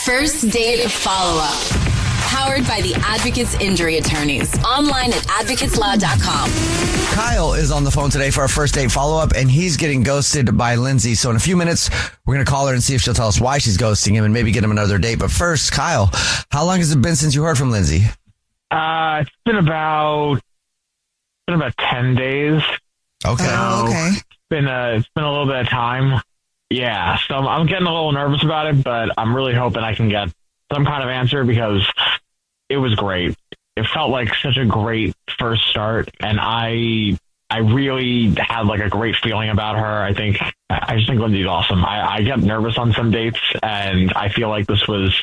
First Date Follow-Up. Powered by the Advocates Injury Attorneys. Online at advocateslaw.com. Kyle is on the phone today for our first date follow-up, and he's getting ghosted by Lindsay. So in a few minutes, we're going to call her and see if she'll tell us why she's ghosting him and maybe get him another date. But first, Kyle, how long has it been since you heard from Lindsay? It's been about 10 days. Okay. It's been a little bit of time. Yeah, so I'm getting a little nervous about it, but I'm really hoping I can get some kind of answer because it was great. It felt like such a great first start, and I really had like a great feeling about her. I just think Lindsay's awesome. I get nervous on some dates, and I feel like this was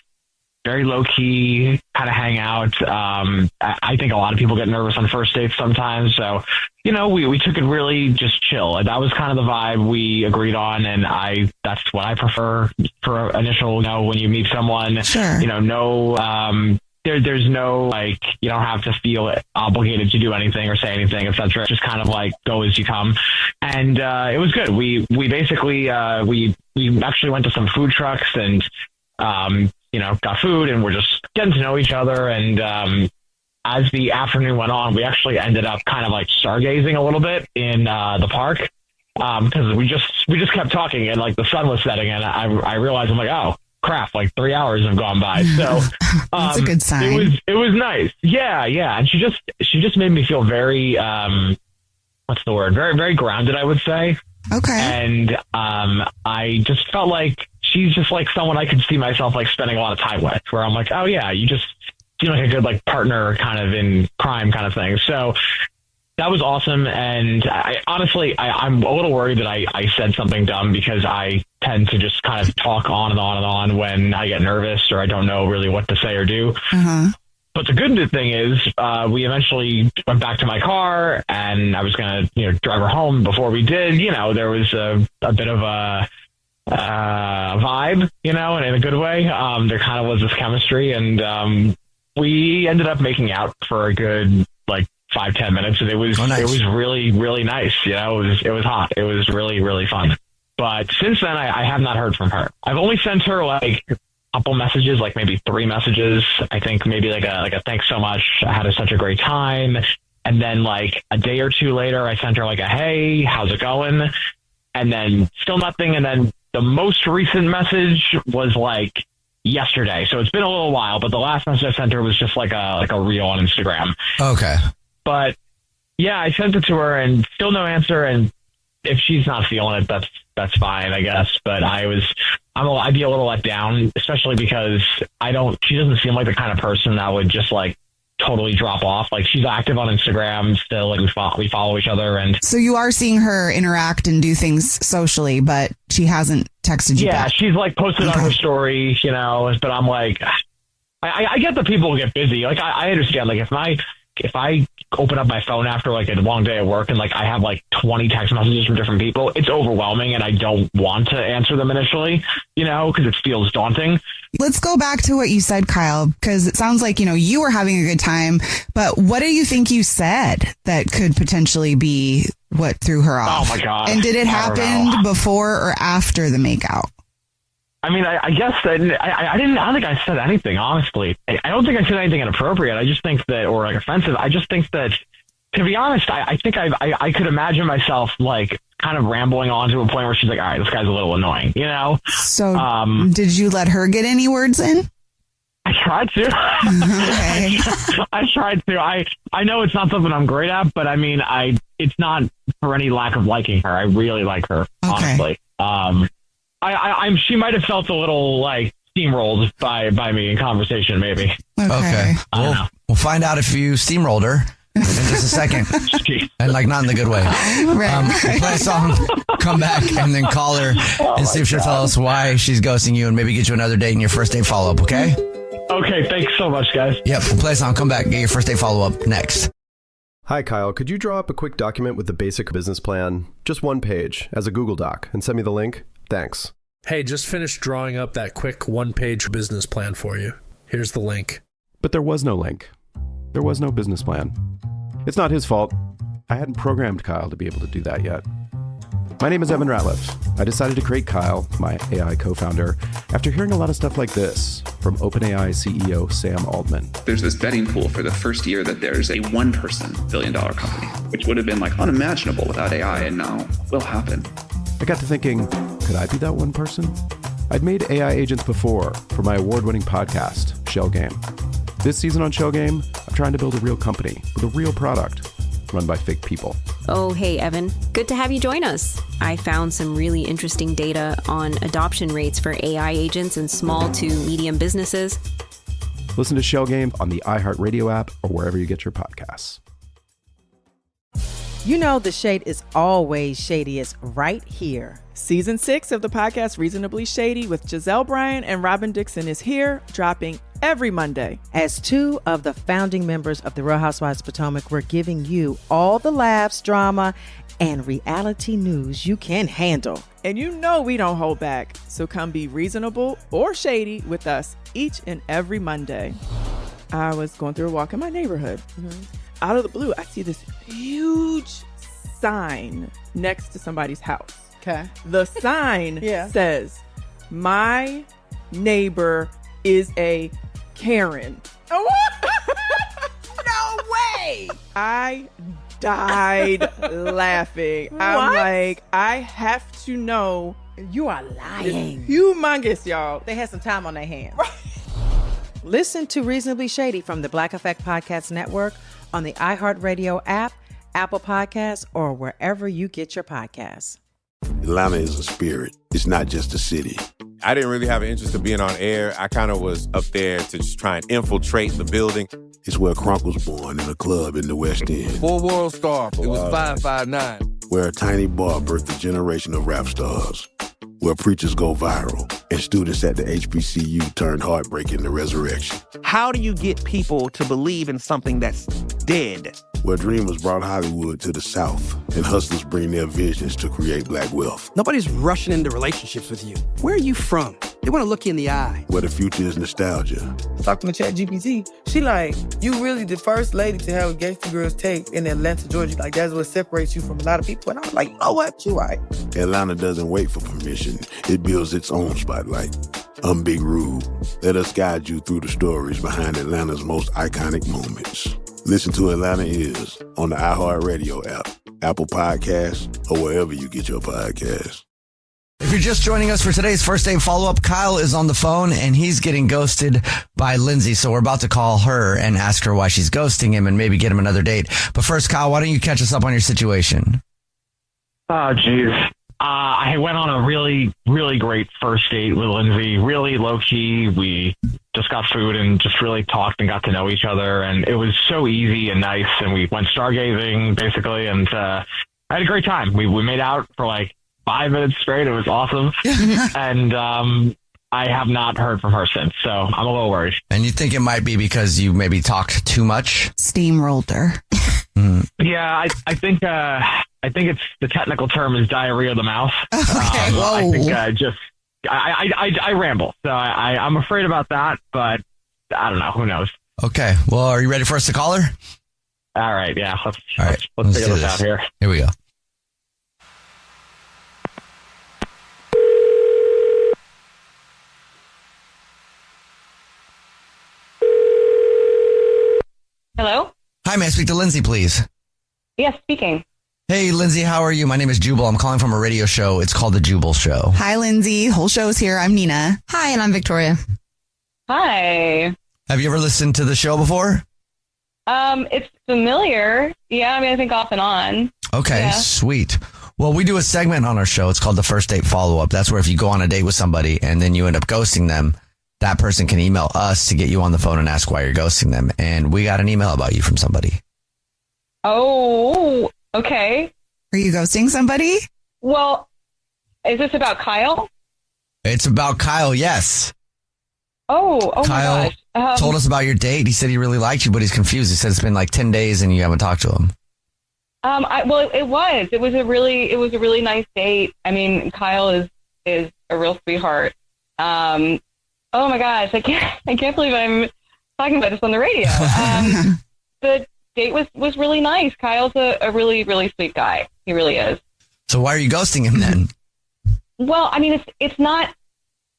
very low key, kind of hang out. I think a lot of people get nervous on first dates sometimes. So, we took it really just chill. That was kind of the vibe we agreed on. And that's what I prefer for initial, when you meet someone, sure. There's no, you don't have to feel obligated to do anything or say anything, etc. Just kind of go as you come. And, it was good. We basically, we actually went to some food trucks and, got food, and we're just getting to know each other. And as the afternoon went on, we actually ended up kind of stargazing a little bit in the park because we just kept talking, and the sun was setting, and I realized I'm oh crap, 3 hours have gone by. So that's a good sign. It was nice. Yeah. And she just made me feel very what's the word? Very, very grounded, I would say. Okay. And I just felt like she's just someone I could see myself spending a lot of time with, where I'm oh yeah, you just seem like a good partner kind of in crime kind of thing. So that was awesome. And I'm a little worried that I said something dumb because I tend to just kind of talk on and on and on when I get nervous or I don't know really what to say or do. Uh-huh. But the good thing is we eventually went back to my car, and I was going to drive her home. Before we did, there was a bit of a vibe, and in a good way. There kind of was this chemistry, and we ended up making out for a good 5-10 minutes, and it was It was really, really nice. It was hot. It was really, really fun. But since then, I have not heard from her. I've only sent her a couple messages, maybe 3 messages. I think maybe a thanks so much. I had such a great time. And then a day or two later, I sent her a hey, how's it going? And then still nothing. And then the most recent message was yesterday. So it's been a little while, but the last message I sent her was just a reel on Instagram. Okay. But yeah, I sent it to her and still no answer. And if she's not feeling it, that's fine, I guess. But I'd be a little let down, especially because she doesn't seem like the kind of person that would just totally drop off. She's active on Instagram still, we follow each other. And so you are seeing her interact and do things socially, but she hasn't texted you back. She's posted on her story, but I'm I get that people get busy. I understand, if I open up my phone after a long day at work and I have 20 text messages from different people, it's overwhelming and I don't want to answer them initially, because it feels daunting. Let's go back to what you said, Kyle, because it sounds like, you were having a good time, but what do you think you said that could potentially be what threw her off? Oh my God. And did it happen before or after the makeout? I mean, I guess that I don't think I said anything, honestly. I don't think I said anything inappropriate. I just think that, or offensive. I just think that, to be honest, I think I could imagine myself kind of rambling on to a point where she's all right, this guy's a little annoying, So did you let her get any words in? I tried to. Okay. I tried to. I know it's not something I'm great at, but I mean, it's not for any lack of liking her. I really like her, honestly. She might have felt a little steamrolled by me in conversation, maybe. Okay. We'll find out if you steamrolled her in just a second. And not in the good way. Right. We'll play a song, come back, and then call her and see if she'll tell us why she's ghosting you and maybe get you another date in your first date follow-up, okay? Okay, thanks so much, guys. Yep, we'll play a song, come back, get your first date follow-up next. Hi, Kyle. Could you draw up a quick document with the basic business plan, just one page, as a Google Doc, and send me the link? Thanks. Hey, just finished drawing up that quick one-page business plan for you. Here's the link. But there was no link. There was no business plan. It's not his fault. I hadn't programmed Kyle to be able to do that yet. My name is Evan Ratliff. I decided to create Kyle, my AI co-founder, after hearing a lot of stuff like this from OpenAI CEO Sam Altman. There's this betting pool for the first year that there's a one-person billion-dollar company, which would have been like unimaginable without AI, and now will happen. I got to thinking, could I be that one person? I'd made AI agents before for my award-winning podcast, Shell Game. This season on Shell Game, I'm trying to build a real company with a real product run by fake people. Oh, hey, Evan. Good to have you join us. I found some really interesting data on adoption rates for AI agents in small to medium businesses. Listen to Shell Game on the iHeartRadio app or wherever you get your podcasts. You know the shade is always shadiest right here. Season 6 of the podcast Reasonably Shady with Giselle Bryan and Robin Dixon is here, dropping every Monday. As two of the founding members of the Real Housewives of Potomac, we're giving you all the laughs, drama, and reality news you can handle. And you know we don't hold back, so come be reasonable or shady with us each and every Monday. I was going through a walk in my neighborhood. Out of the blue, I see this huge sign next to somebody's house. Okay. The sign says, "My neighbor is a Karen." No way! I died laughing. I'm like, I have to know. You are lying. It's humongous, y'all. They had some time on their hands. Listen to Reasonably Shady from the Black Effect Podcast Network on the iHeartRadio app, Apple Podcasts, or wherever you get your podcasts. Atlanta is a spirit. It's not just a city. I didn't really have an interest in being on air. I kind of was up there to just try and infiltrate the building. It's where Crunk was born, in a club in the West End. Full World Star. It was 559. Where a tiny bar birthed a generation of rap stars. Where preachers go viral and students at the HBCU turned heartbreak into resurrection. How do you get people to believe in something that's dead? Where dreamers brought Hollywood to the South and hustlers bring their visions to create black wealth. Nobody's rushing into relationships with you. Where are you from? They want to look you in the eye. Where the future is nostalgia. Talking to ChatGPT, she like, you really the first lady to have a Gangsta Girls tape in Atlanta, Georgia. Like, that's what separates you from a lot of people. And I was like, you know what? You're right. Atlanta doesn't wait for permission. It builds its own spotlight. I'm Big Rude. Let us guide you through the stories behind Atlanta's most iconic moments. Listen to Atlanta Is on the iHeartRadio app, Apple Podcasts, or wherever you get your podcasts. If you're just joining us for today's first date follow-up, Kyle is on the phone and he's getting ghosted by Lindsay. So we're about to call her and ask her why she's ghosting him and maybe get him another date. But first, Kyle, why don't you catch us up on your situation? Oh, geez. I went on a really, really great first date with Lindsay, really low-key. We just got food and just really talked and got to know each other. And it was so easy and nice. And we went stargazing, basically. And I had a great time. We made out for like 5 minutes straight. It was awesome. And I have not heard from her since. So I'm a little worried. And you think it might be because you maybe talked too much? Steamrolled her. Yeah, I think it's the technical term is diarrhea of the mouth. Okay. I think I ramble, so I'm afraid about that, but I don't know. Who knows? Okay. Well, are you ready for us to call her? All right. Yeah. Let's Let's figure this out here. Here we go. Hello? Hi, may I speak to Lindsay, please? Yes, speaking. Hey, Lindsay, how are you? My name is Jubal. I'm calling from a radio show. It's called The Jubal Show. Hi, Lindsay. Whole show's here. I'm Nina. Hi, and I'm Victoria. Hi. Have you ever listened to the show before? It's familiar. Yeah, I mean, I think off and on. Okay, yeah. Sweet. Well, we do a segment on our show. It's called the First Date Follow-Up. That's where if you go on a date with somebody and then you end up ghosting them, that person can email us to get you on the phone and ask why you're ghosting them. And we got an email about you from somebody. Oh, okay. Are you ghosting somebody? Well, is this about Kyle? It's about Kyle, yes. Oh Kyle my gosh. Told us about your date. He said he really liked you, but he's confused. He said it's been like 10 days and you haven't talked to him. It was a really nice date. I mean, Kyle is a real sweetheart. Oh my gosh, I can't believe I'm talking about this on the radio. The date was really nice. Kyle's a really, really sweet guy. He really is. So why are you ghosting him then? Well, I mean, it's not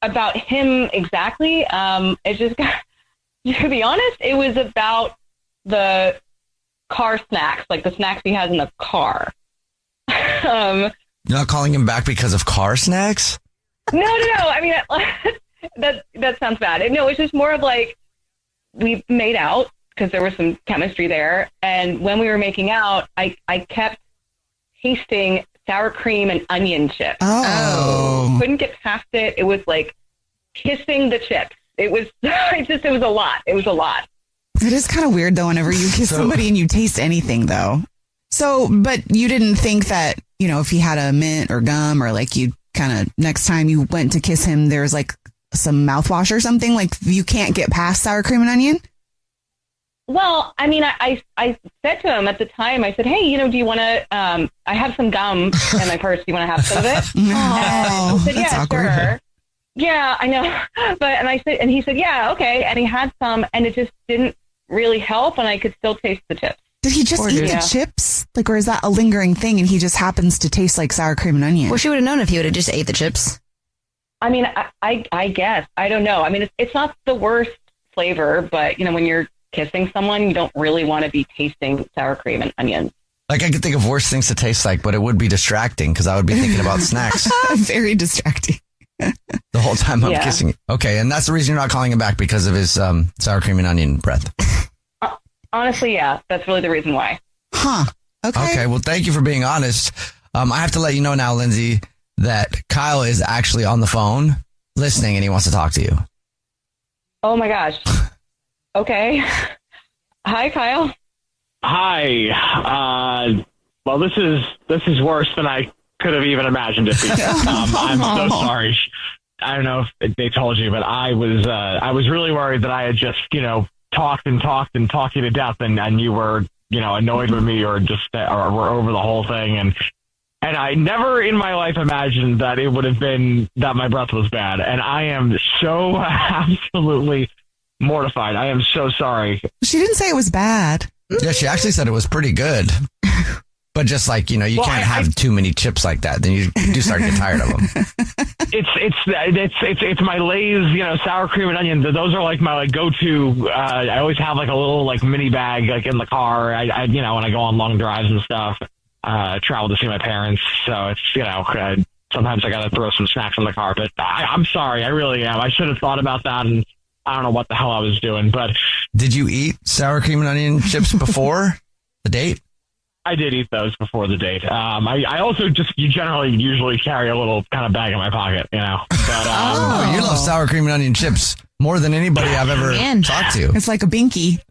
about him exactly. It's just, to be honest, it was about the car snacks, like the snacks he has in the car. You're not calling him back because of car snacks? No. I mean, that sounds bad. No, it's just more of like we made out because there was some chemistry there. And when we were making out, I kept tasting sour cream and onion chips. Oh. Couldn't get past it. It was like kissing the chips. It was it was a lot. It was a lot. It is kind of weird though whenever you kiss somebody and you taste anything though. So, but you didn't think that, you know, if he had a mint or gum or like you kind of next time you went to kiss him, there's like some mouthwash or something, like you can't get past sour cream and onion? Well, I mean, I said to him at the time, I said, hey, you know, do you want to, I have some gum in my purse. Do you want to have some of it? Oh, I said, that's yeah, awkward. sure. Yeah, I know. And he said, yeah, okay. And he had some and it just didn't really help. And I could still taste the chips. Did he just eat the chips? Like, or is that a lingering thing and he just happens to taste like sour cream and onion? Well, she would have known if he would have just ate the chips. I mean, I guess. I don't know. I mean, it's not the worst flavor, but, you know, when you're kissing someone, you don't really want to be tasting sour cream and onions. Like, I could think of worse things to taste like, but it would be distracting because I would be thinking about snacks. Very distracting. The whole time I'm kissing. Okay, and that's the reason you're not calling him back, because of his sour cream and onion breath. Honestly, yeah, that's really the reason why. Huh. Okay, well, thank you for being honest. I have to let you know now, Lindsay, that Kyle is actually on the phone listening and he wants to talk to you. Oh my gosh. Okay. Hi, Kyle. Hi. Well, this is worse than I could have even imagined it. I'm so sorry. I don't know if they told you, but I was really worried that I had just, you know, talked you to death, and you were, you know, annoyed with me or just or were over the whole thing, and I never in my life imagined that it would have been that my breath was bad, and I am so absolutely mortified. I am so sorry. She didn't say it was bad. Yeah, she actually said it was pretty good. But just like, you know, you can't have too many chips like that. Then you do start to get tired of them. It's my Lay's, you know, sour cream and onion. Those are like my go-to. I always have like a little like mini bag like in the car. I you know, when I go on long drives and stuff, travel to see my parents. So it's, you know, sometimes I got to throw some snacks in the car. But I'm sorry, I really am. I should have thought about that, and I don't know what the hell I was doing. But did you eat sour cream and onion chips before the date? I did eat those before the date. I also usually carry a little kind of bag in my pocket, you know. But, you love sour cream and onion chips more than anybody I've ever talked to. It's like a binky.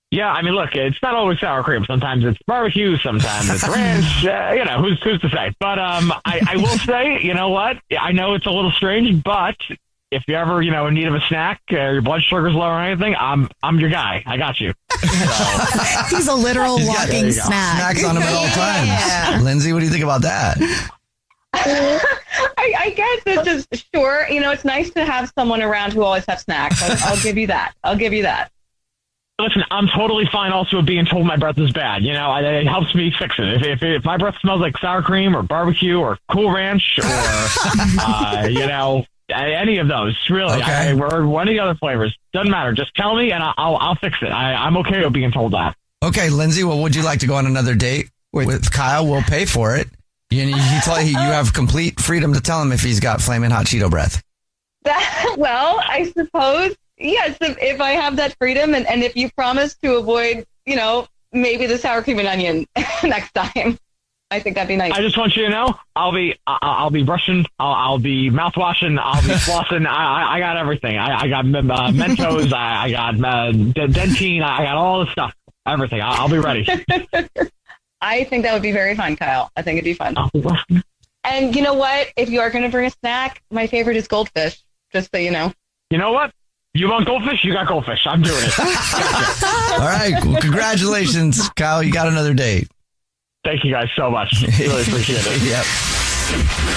Yeah, I mean, look, it's not always sour cream. Sometimes it's barbecue. Sometimes it's ranch. You know, who's to say? But I will say, you know what? I know it's a little strange, but if you're ever, you know, in need of a snack, your blood sugar's low or anything, I'm your guy. I got you. So, he's a literal walking snack. Snacks on him at all times. Yeah. Lindsay, what do you think about that? I guess it's just, sure. You know, it's nice to have someone around who always has snacks. I'll give you that. Listen, I'm totally fine also with being told my breath is bad. You know, it helps me fix it. If my breath smells like sour cream or barbecue or Cool Ranch or, you know, any of those, really, okay. Or any other flavors, doesn't matter. Just tell me and I'll fix it. I'm okay with being told that. Okay, Lindsay, well, would you like to go on another date with Kyle? We'll pay for it. You have complete freedom to tell him if he's got flaming hot Cheeto breath. Well, I suppose, yes, if I have that freedom and if you promise to avoid, you know, maybe the sour cream and onion next time. I think that'd be nice. I just want you to know, I'll be brushing, I'll be mouthwashing, I'll be flossing. I got everything. I got Mentos, I got Dentine, I got all the stuff, everything. I'll be ready. I think that would be very fun, Kyle. I think it'd be fun. And you know what? If you are going to bring a snack, my favorite is goldfish, just so you know. You know what? You want goldfish? You got goldfish. I'm doing it. Gotcha. All right. Well, congratulations, Kyle. You got another date. Thank you guys so much. Really appreciate it. Yep.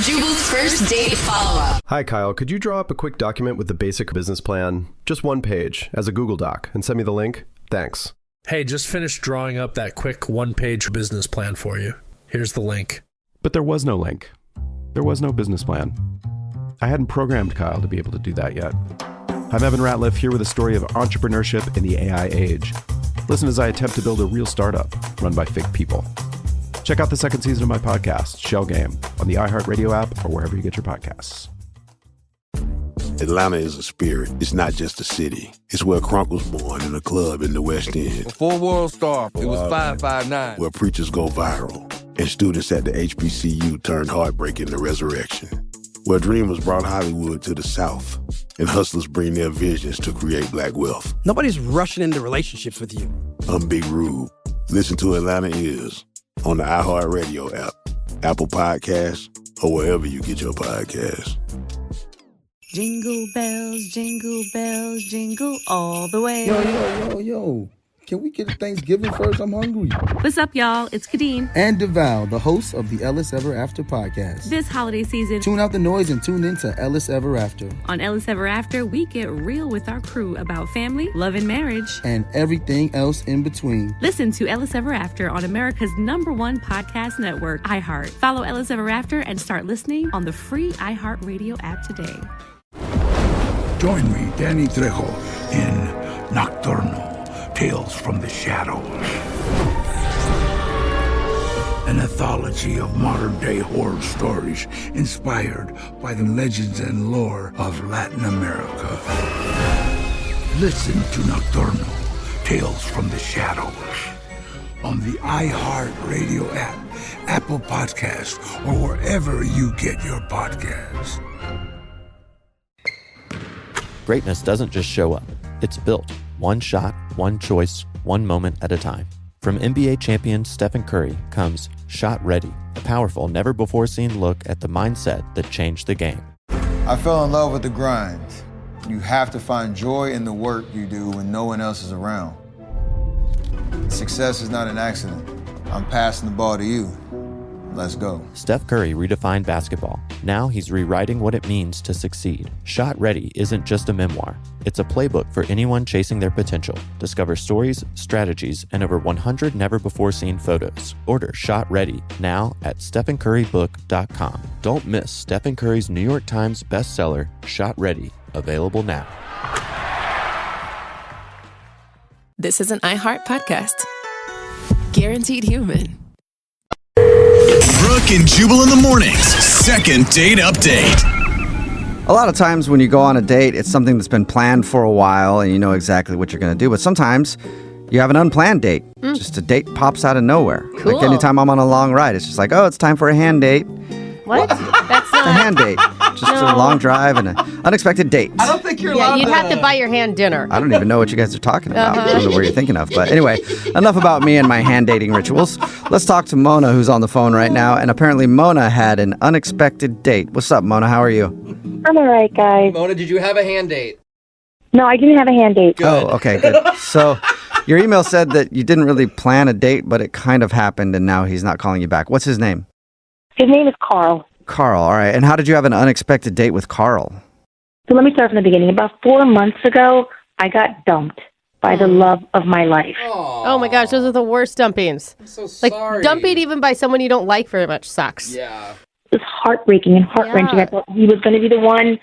Jubal's first date follow-up. Hi, Kyle. Could you draw up a quick document with the basic business plan? Just one page as a Google Doc and send me the link? Thanks. Hey, just finished drawing up that quick one-page business plan for you. Here's the link. But there was no link. There was no business plan. I hadn't programmed Kyle to be able to do that yet. I'm Evan Ratliff, here with a story of entrepreneurship in the AI age. Listen as I attempt to build a real startup run by fake people. Check out the second season of my podcast, Shell Game, on the iHeartRadio app or wherever you get your podcasts. Atlanta is a spirit. It's not just a city. It's where Crunk was born in a club in the West End. Before World Star, it was 559. Where preachers go viral and students at the HBCU turned heartbreak into resurrection. Where dreamers brought Hollywood to the South and hustlers bring their visions to create black wealth. Nobody's rushing into relationships with you. I'm Big Rube. Listen to Atlanta Is on the iHeartRadio app, Apple Podcasts, or wherever you get your podcasts. Jingle bells, jingle all the way. Yo. Can we get a Thanksgiving first? I'm hungry. What's up, y'all? It's Kadeem. And DeVal, the host of the Ellis Ever After podcast. This holiday season, tune out the noise and tune in to Ellis Ever After. On Ellis Ever After, we get real with our crew about family, love, and marriage. And everything else in between. Listen to Ellis Ever After on America's #1 podcast network, iHeart. Follow Ellis Ever After and start listening on the free iHeartRadio app today. Join me, Danny Trejo, in Nocturnal. Tales from the Shadows. An anthology of modern-day horror stories inspired by the legends and lore of Latin America. Listen to Nocturnal Tales from the Shadows on the iHeartRadio app, Apple Podcasts, or wherever you get your podcasts. Greatness doesn't just show up. It's built. One shot, one choice, one moment at a time. From NBA champion Stephen Curry comes Shot Ready, a powerful, never-before-seen look at the mindset that changed the game. I fell in love with the grind. You have to find joy in the work you do when no one else is around. Success is not an accident. I'm passing the ball to you. Let's go. Steph Curry redefined basketball. Now he's rewriting what it means to succeed. Shot Ready isn't just a memoir. It's a playbook for anyone chasing their potential. Discover stories, strategies, and over 100 never-before-seen photos. Order Shot Ready now at StephenCurryBook.com. Don't miss Stephen Curry's New York Times bestseller, Shot Ready, available now. This is an iHeart podcast. Guaranteed human. Brooke and Jubal in the mornings. Second date update. A lot of times when you go on a date, it's something that's been planned for a while and you know exactly what you're going to do. But sometimes you have an unplanned date. Just a date pops out of nowhere. Cool. Like anytime I'm on a long ride, it's just like, oh, it's time for a hand date. What? That's not a hand date. Just a long drive and an unexpected date. I don't think you're allowed. Yeah, you'd have to buy your hand dinner. I don't even know what you guys are talking about. I don't know what you're thinking of. But anyway, enough about me and my hand dating rituals. Let's talk to Mona, who's on the phone right now. And apparently Mona had an unexpected date. What's up, Mona? How are you? I'm all right, guys. Mona, did you have a hand date? No, I didn't have a hand date. Good. Oh, okay, good. So your email said that you didn't really plan a date, but it kind of happened, and now he's not calling you back. What's his name? His name is Carl. Carl, all right. And how did you have an unexpected date with Carl? So let me start from the beginning. About 4 months ago, I got dumped by the love of my life. Oh my gosh, those are the worst dumpings. I'm so sorry. Like, dumping even by someone you don't like very much sucks. Yeah. It was heartbreaking and heart-wrenching. I thought he was going to be the one.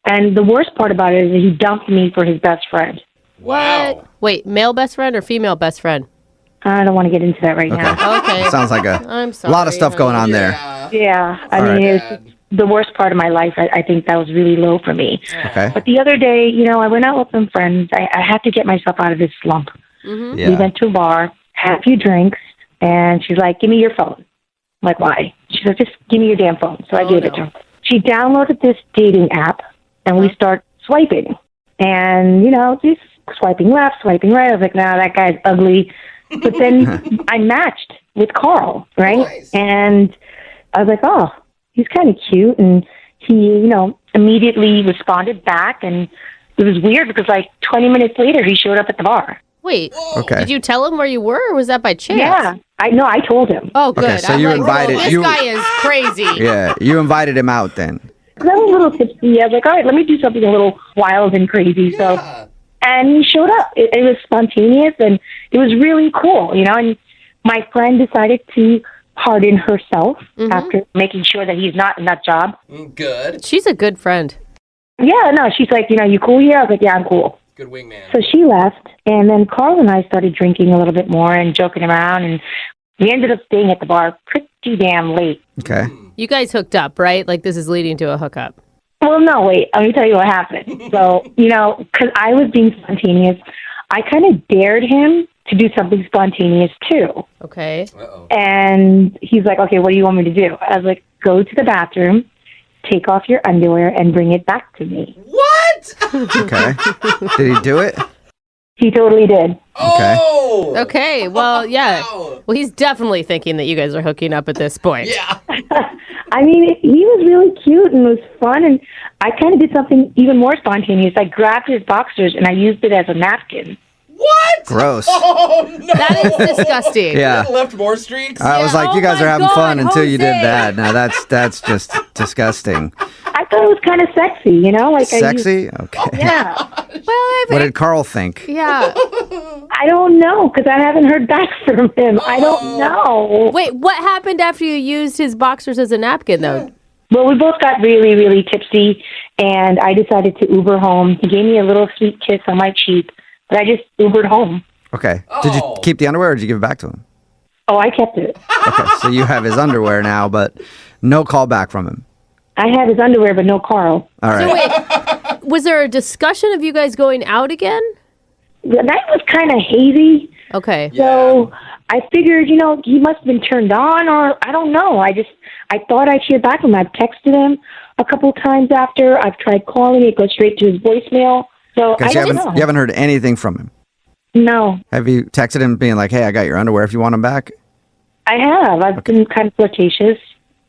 And the worst part about it is that he dumped me for his best friend. What? Wait, male best friend or female best friend? I don't want to get into that right now. Okay. Sounds like a I'm sorry, lot of stuff going on there. Yeah. I All mean, right. it was just the worst part of my life. I think that was really low for me. Okay. But the other day, I went out with some friends. I had to get myself out of this slump. Mm-hmm. Yeah. We went to a bar, had a few drinks, and she's like, give me your phone. I'm like, why? She's like, just give me your damn phone. So I gave it to her. She downloaded this dating app, and we start swiping. And, just swiping left, swiping right. I was like, nah, that guy's ugly. But then I matched with Carl, right? Nice. And I was like, oh, he's kind of cute. And he, immediately responded back. And it was weird because 20 minutes later, he showed up at the bar. Wait, Okay. did you tell him where you were, or was that by chance? Yeah, I told him. Oh, good. Okay, so I'm you like, invited- this you- guy is crazy. Yeah, you invited him out then. 'Cause I was a little tipsy. I was like, all right, let me do something a little wild and crazy. So, and he showed up. It was spontaneous, and it was really cool, And my friend decided to pardon herself after making sure that he's not in that job. Good. She's a good friend. Yeah, no, she's like, you cool here? I was like, yeah, I'm cool. Good wingman. So she left, and then Carl and I started drinking a little bit more and joking around, and we ended up staying at the bar pretty damn late. Okay. You guys hooked up, right? Like this is leading to a hookup. Well, no, wait. Let me tell you what happened. So, because I was being spontaneous, I kind of dared him to do something spontaneous too. Okay. And he's like, okay, what do you want me to do? I was like, go to the bathroom, take off your underwear, and bring it back to me. What? Okay. Did he do it? He totally did. Okay. Oh! Okay. Well, yeah. Well, he's definitely thinking that you guys are hooking up at this point. Yeah. I mean, he was really cute and it was fun, and I kind of did something even more spontaneous. I grabbed his boxers and I used it as a napkin. What? Gross. Oh, no. That is disgusting. Yeah. Left more streaks? I was like, you guys Oh are having my fun God, until you did Jose. that. Now that's just disgusting. I thought it was kind of sexy, Like Sexy? Okay. Yeah. Well, What did Carl think? yeah. I don't know, because I haven't heard back from him. I don't know. Wait, what happened after you used his boxers as a napkin, though? Well, we both got really, really tipsy, and I decided to Uber home. He gave me a little sweet kiss on my cheek, but I just Ubered home. Okay. Did you keep the underwear or did you give it back to him? Oh, I kept it. Okay, so you have his underwear now, but no call back from him. I have his underwear, but no Carl. All right. So wait, was there a discussion of you guys going out again? The night was kind of hazy. Okay. So I figured, he must have been turned on, or I don't know. I thought I'd hear back from him. I've texted him a couple times after. I've tried calling. It goes straight to his voicemail. So I don't know. You haven't heard anything from him? No. Have you texted him being like, hey, I got your underwear if you want them back? I have. I've been kind of flirtatious.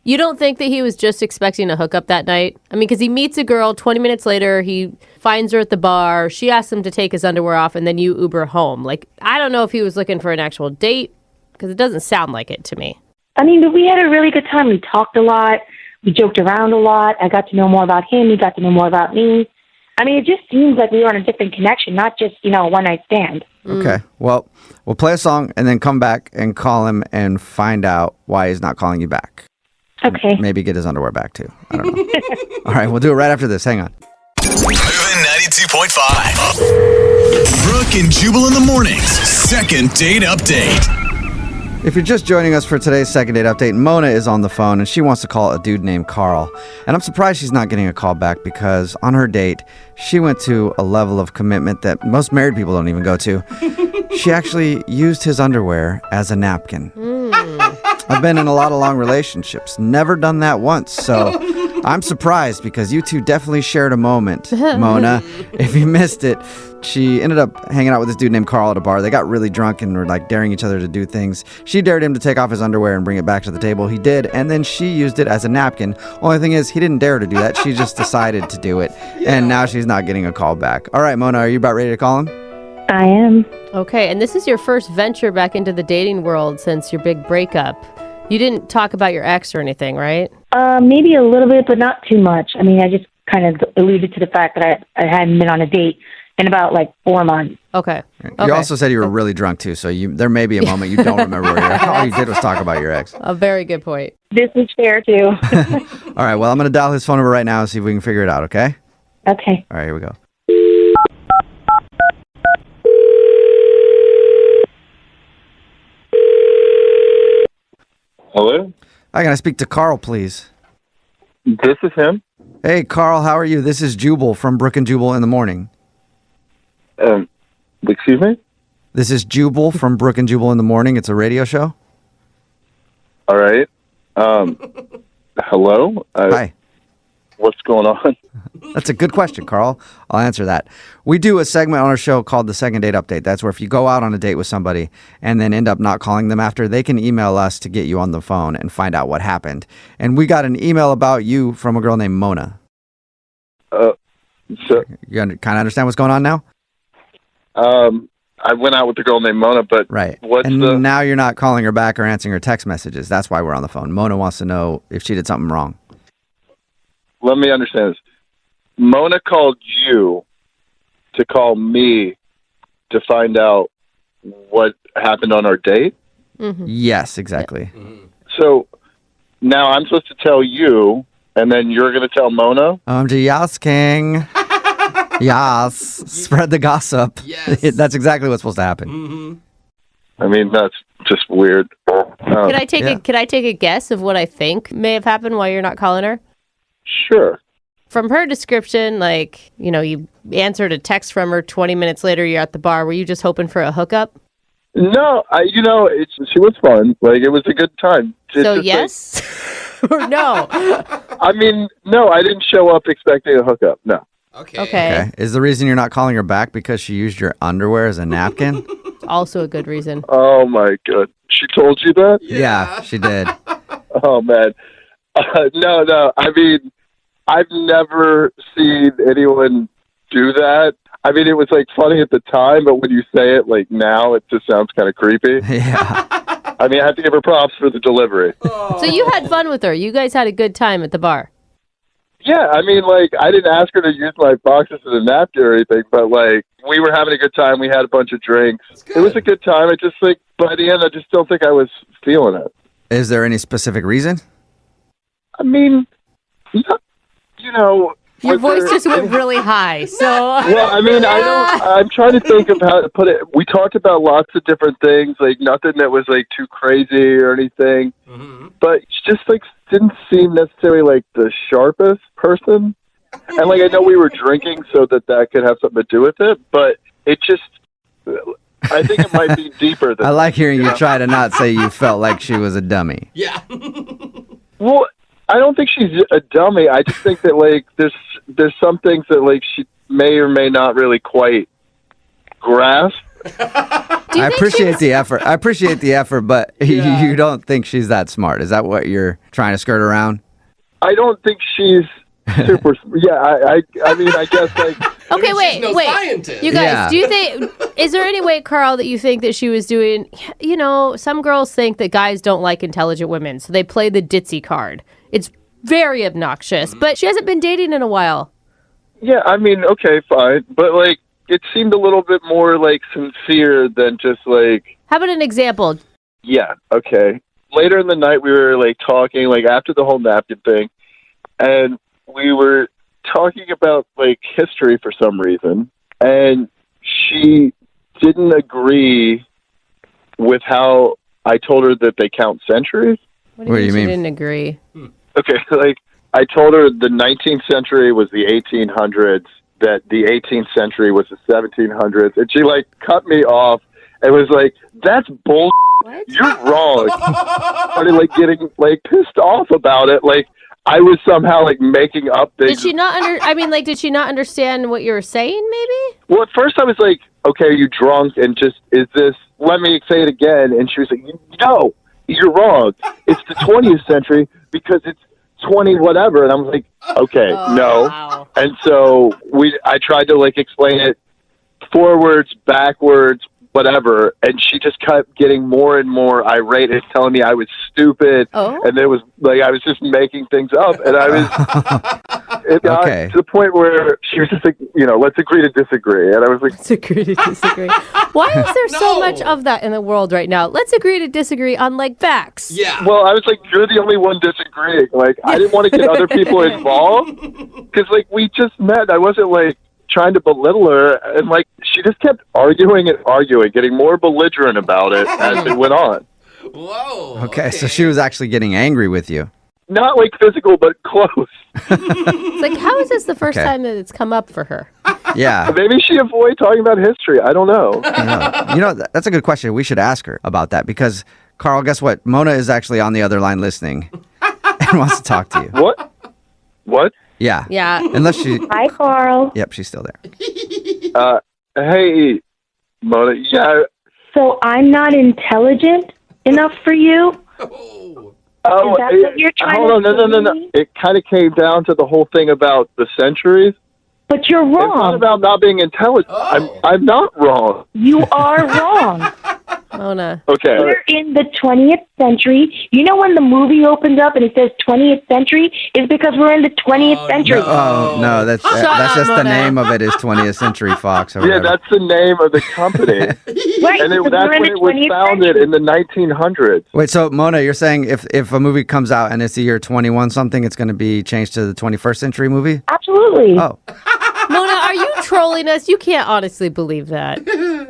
You don't think that he was just expecting a hookup that night? I mean, because he meets a girl, 20 minutes later, he finds her at the bar, she asks him to take his underwear off, and then you Uber home. Like, I don't know if he was looking for an actual date, because it doesn't sound like it to me. I mean, we had a really good time. We talked a lot. We joked around a lot. I got to know more about him. He got to know more about me. I mean, it just seems like we were on a different connection, not just, a one-night stand. Okay. Well, we'll play a song and then come back and call him and find out why he's not calling you back. Okay. Maybe get his underwear back, too. I don't know. All right. We'll do it right after this. Hang on. Moving 92.5. Brooke and Jubal in the mornings. Second date update. If you're just joining us for today's second date update, Mona is on the phone and she wants to call a dude named Carl. And I'm surprised she's not getting a call back because on her date, she went to a level of commitment that most married people don't even go to. She actually used his underwear as a napkin. I've been in a lot of long relationships, never done that once, so I'm surprised because you two definitely shared a moment, Mona. If you missed it, she ended up hanging out with this dude named Carl at a bar. They got really drunk and were like daring each other to do things. She dared him to take off his underwear and bring it back to the table. He did, and then she used it as a napkin. Only thing is, he didn't dare to do that. She just decided to do it, and now she's not getting a call back. All right, Mona, are you about ready to call him? I am. Okay, and this is your first venture back into the dating world since your big breakup. You didn't talk about your ex or anything, right? Maybe a little bit, but not too much. I mean, I just kind of alluded to the fact that I hadn't been on a date in about 4 months. Okay. You also said you were really drunk too, so there may be a moment you don't remember where all you did was talk about your ex. A very good point. This is fair too. All right, well, I'm going to dial his phone number right now and see if we can figure it out, okay? Okay. All right, here we go. Hello? Hi, can I speak to Carl, please? This is him. Hey, Carl, how are you? This is Jubal from Brooke and Jubal in the morning. Excuse me? This is Jubal from Brooke and Jubal in the morning. It's a radio show. All right. Hello? Hi. What's going on? That's a good question, Carl. I'll answer that. We do a segment on our show called the Second Date Update. That's where if you go out on a date with somebody and then end up not calling them after, they can email us to get you on the phone and find out what happened. And we got an email about you from a girl named Mona. So, you kind of understand what's going on now? I went out with a girl named Mona, but right. Now you're not calling her back or answering her text messages. That's why we're on the phone. Mona wants to know if she did something wrong. Let me understand this. Mona called you to call me to find out what happened on our date? Mm-hmm. Yes, exactly. So now I'm supposed to tell you, and then you're going to tell Mona? Yas, King. Yas. Spread the gossip. Yes. That's exactly what's supposed to happen. I mean, that's just weird. Can I take a guess of what I think may have happened while you're not calling her? Sure. From her description, like, you answered a text from her 20 minutes later, you're at the bar. Were you just hoping for a hookup? No, she was fun. Like, it was a good time. So yes or no? I mean, no, I didn't show up expecting a hookup. No. Okay. Is the reason you're not calling her back because she used your underwear as a napkin? Also a good reason. Oh, my God. She told you that? Yeah, she did. Oh, man. No. I mean, I've never seen anyone do that. I mean, it was, like, funny at the time, but when you say it, like, now, it just sounds kind of creepy. Yeah. I mean, I have to give her props for the delivery. So you had fun with her. You guys had a good time at the bar. Yeah, I mean, like, I didn't ask her to use my boxes as a napkin or anything, but, like, we were having a good time. We had a bunch of drinks. It was a good time. I just, like, by the end, I just don't think I was feeling it. Is there any specific reason? I mean, Your voice just went really high, so... Well, I mean, I'm trying to think of how to put it. We talked about lots of different things, like, nothing that was, like, too crazy or anything. But she just, like, didn't seem necessarily, like, the sharpest person. And, like, I know we were drinking, so that could have something to do with it, but it just... I think it might be deeper than I like hearing you try to not say you felt like she was a dummy. Yeah. Well, I don't think she's a dummy. I just think that, like, there's some things that, like, she may or may not really quite grasp. I appreciate the effort, but you don't think she's that smart. Is that what you're trying to skirt around? I don't think she's super. Yeah, I mean, I guess, like. Okay, wait. Scientist. You guys, Yeah. do you think, is there any way, Carl, that you think that she was doing, some girls think that guys don't like intelligent women, so they play the ditzy card. It's very obnoxious, but she hasn't been dating in a while. Yeah, I mean, okay, fine. But, like, it seemed a little bit more, like, sincere than just, like. How about an example? Yeah, okay. Later in the night, we were, like, talking, like, after the whole napkin thing, and we were talking about, like, history for some reason, and she didn't agree with how I told her that they count centuries. What do you mean? She didn't agree. Okay, like, I told her the 19th century was the 1800s, that the 18th century was the 1700s, and she, like, cut me off and was like, that's bull. You're wrong. Started, like, getting, like, pissed off about it. Like, I was somehow, like, making up things. Did she not did she not understand what you were saying, maybe? Well, at first I was like, okay, are you drunk? And just, let me say it again. And she was like, no, you're wrong. It's the 20th century because it's 20 whatever. And I was like, okay, no. Wow. And so I tried to, like, explain it forwards, backwards, whatever. And she just kept getting more and more irate and telling me I was stupid. Oh. And it was like, I was just making things up. And I was, it got to the point where she was just like, let's agree to disagree. And I was like, let's agree to disagree. Why is there so much of that in the world right now? Let's agree to disagree on, like, facts. Yeah. Well, I was like, you're the only one disagreeing. Like, I didn't want to get other people involved because, like, we just met. I wasn't, like, trying to belittle her, and, like, she just kept arguing, getting more belligerent about it as it went on. Whoa. Okay, so she was actually getting angry with you. Not, like, physical, but close. It's like, how is this the first Okay. time that it's come up for her? Yeah. Maybe she avoided talking about history. I don't know. That's a good question. We should ask her about that because, Carl, guess what? Mona is actually on the other line listening and wants to talk to you. What? Yeah. Yeah. Unless she... Hi, Carl. Yep, she's still there. Hey, Mona. Yeah. So I'm not intelligent enough for you? Oh, Is that what you're trying hold to on, no. say? It kind of came down to the whole thing about the centuries. But you're It's not wrong. about not being intelligent. I'm not wrong. You are wrong. Mona. Okay. We're in the 20th century. You know when the movie opens up and it says 20th century? It's because we're in the 20th century. Oh, no, that's just the name of it is 20th Century Fox. Or Yeah, whatever. that's the name of the company. Right, And because that's we're in when the it was 20th founded in the 1900s. Wait, so Mona, you're saying if a movie comes out and it's the year 21 something, it's going to be changed to the 21st century movie? Absolutely. Oh. Mona, are you trolling us? You can't honestly believe that.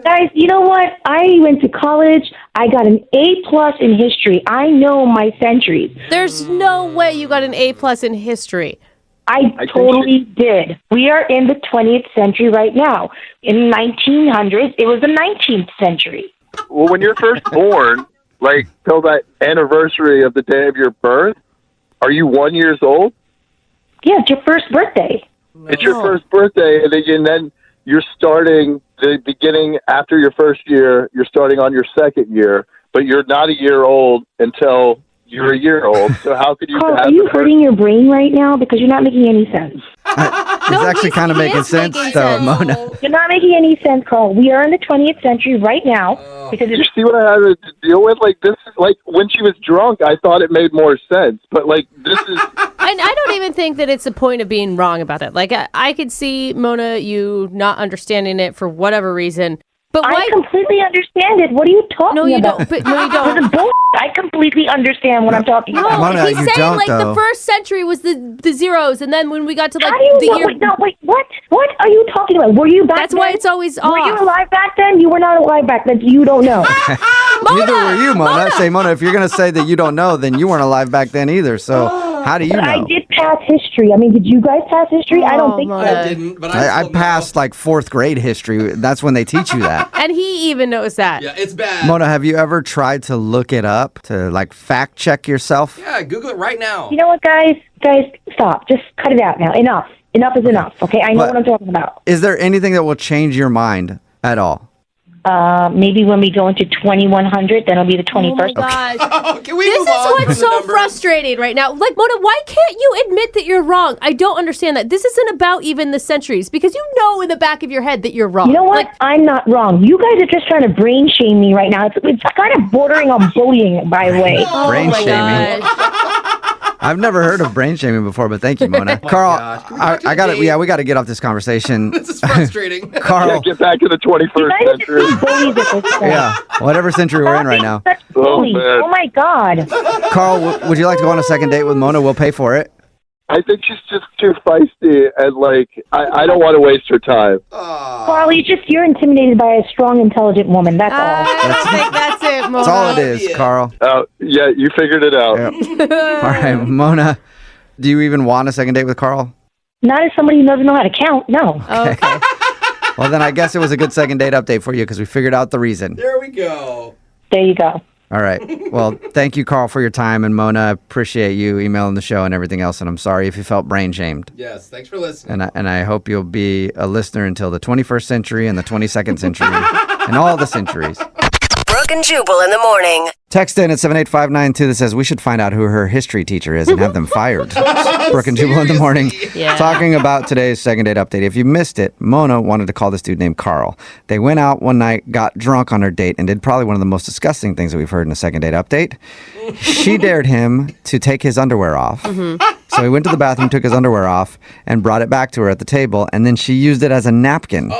Guys, you know what? I went to college. I got an A+ in history. I know my centuries. There's no way you got an A+ in history. I totally did. We are in the 20th century right now. In the 1900s, it was the 19th century. Well, when you're first born, like till that anniversary of the day of your birth, are you 1 year old? Yeah, it's your first birthday. It's your first birthday, and then you're starting the beginning after your first year. You're starting on your second year, but you're not a year old until you're a year old. So how could you? Carl, have are you hurting your brain right now? Because you're not making any sense. It's actually kind of making sense, though, Mona. You're not making any sense, Carl. We are in the 20th century right now. Because You see what I had to deal with? Like this, like when she was drunk, I thought it made more sense. But like this is. And I don't even think that it's a point of being wrong about it. Like, I could see, Mona, you not understanding it for whatever reason. But why? I completely understand it. What are you talking No, you about? don't. But, no, you don't. This is bull- I completely understand what I'm talking about. Mona, he's you saying don't, like though. the first century was the zeros, and then when we got to like How do you the know? year, Wait, no, wait, what? What are you talking about? Were you back that's then? why it's always Were you off. alive back then? You were not alive back then. You don't know. Neither were you, Mona. Say, Mona, if you're going to say that you don't know, then you weren't alive back then either. So how do you But know? I did pass history. I mean, did you guys pass history? I don't think Mona. so. I didn't, but I passed like 4th grade history. That's when they teach you that. And he even knows that. Yeah, it's bad. Mona, have you ever tried to look it up, to like fact check yourself? Yeah, Google it right now. You know what, guys? Guys, stop. Just cut it out now. Enough. Enough is enough. Okay, I know But- what I'm talking about. Is there anything that will change your mind at all? Maybe when we go into 2100, then it'll be the 21st. Oh my gosh. Can we This move is on from what's the so numbers? frustrating right now. Like, Mona, why can't you admit that you're wrong? I don't understand that. This isn't about even the centuries, because you know in the back of your head that you're wrong. You know what? Like, I'm not wrong. You guys are just trying to brain shame me right now. It's kind of bordering on bullying, by the way. oh Brain my shaming. gosh. I've never heard of brain shaming before, but thank you, Mona. Carl, gosh. Can we go to I got the it. Yeah, date? we got to get off this conversation. This is frustrating. Yeah, Carl, get back to the You 21st guys are century. just bullies at this point. yeah, whatever century we're in right now. Such bullies. man. Oh my God. Carl, would you like to go on a second date with Mona? We'll pay for it. I think she's just too feisty, and like I don't want to waste her time. Carl, you're intimidated by a strong, intelligent woman. That's all. I don't think that's it, Mona. That's all it is, Carl. Yeah, you figured it out. Yep. All right, Mona, do you even want a second date with Carl? Not as somebody who doesn't know how to count. No. Okay. Well, then I guess it was a good second date update for you because we figured out the reason. There we go. There you go. All right. Well, thank you, Carl, for your time. And Mona, appreciate you emailing the show and everything else. And I'm sorry if you felt brain shamed. Yes, thanks for listening. And I hope you'll be a listener until the 21st century and the 22nd century and all the centuries. Brooke and Jubal in the morning. Text in at 78592 that says we should find out who her history teacher is and have them fired. Brooke and Jubal in the morning. Yeah. Talking about today's second date update. If you missed it, Mona wanted to call this dude named Carl. They went out one night, got drunk on her date, and did probably one of the most disgusting things that we've heard in a second date update. She dared him to take his underwear off. So he went to the bathroom, took his underwear off, and brought it back to her at the table, and then she used it as a napkin,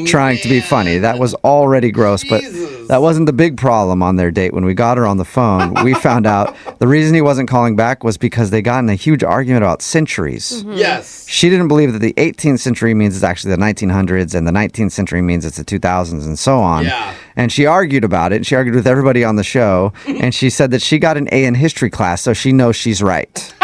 trying to be funny. That was already gross, but that wasn't the big problem on their date. When we got her on the phone, we found out the reason he wasn't calling back was because they got in a huge argument about centuries. Yes. She didn't believe that the 18th century means it's actually the 1900s, and the 19th century means it's the 2000s, and so on. Yeah. And she argued about it, and she argued with everybody on the show, and she said that she got an A in history class, so she knows she's right.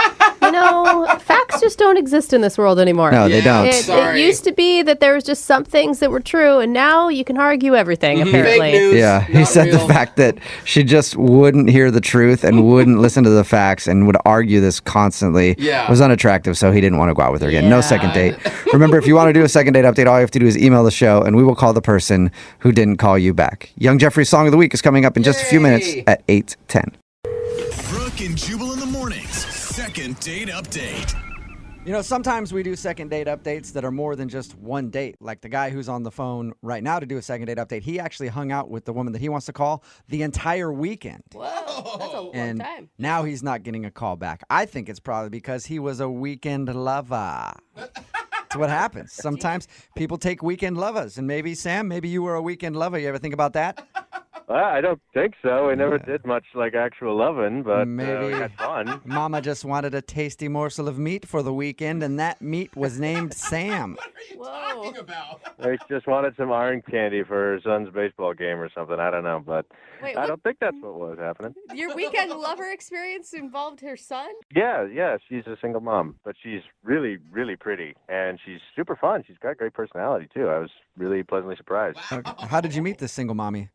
You know, facts just don't exist in this world anymore. No, they don't. It used to be that there was just some things that were true, and now you can argue everything, apparently. Fake news. Yeah, he said real. the fact that she just wouldn't hear the truth and wouldn't listen to the facts and would argue this constantly was unattractive, so he didn't want to go out with her again. No second date. Remember, if you want to do a second date update, all you have to do is email the show, and we will call the person who didn't call you back. Young Jeffrey's Song of the Week is coming up in just a few minutes at 8:10. Brooke and Jubal in the mornings. Second date update. You know, sometimes we do second date updates that are more than just one date. Like the guy who's on the phone right now to do a second date update, he actually hung out with the woman that he wants to call the entire weekend. Whoa, that's a long And time. now he's not getting a call back. I think it's probably because he was a weekend lover. That's what happens. Sometimes people take weekend lovers. And maybe, Sam, maybe you were a weekend lover. You ever think about that? I don't think so. We never did much like actual loving, but Maybe we had fun. Mama just wanted a tasty morsel of meat for the weekend, and that meat was named Sam. Talking about? We just wanted some orange candy for her son's baseball game or something. I don't know, but Wait, I what? don't think that's what was happening. Your weekend lover experience involved her son? Yeah, she's a single mom, but she's really, really pretty, and she's super fun. She's got great personality, too. I was really pleasantly surprised. Okay. How did you meet this single mommy?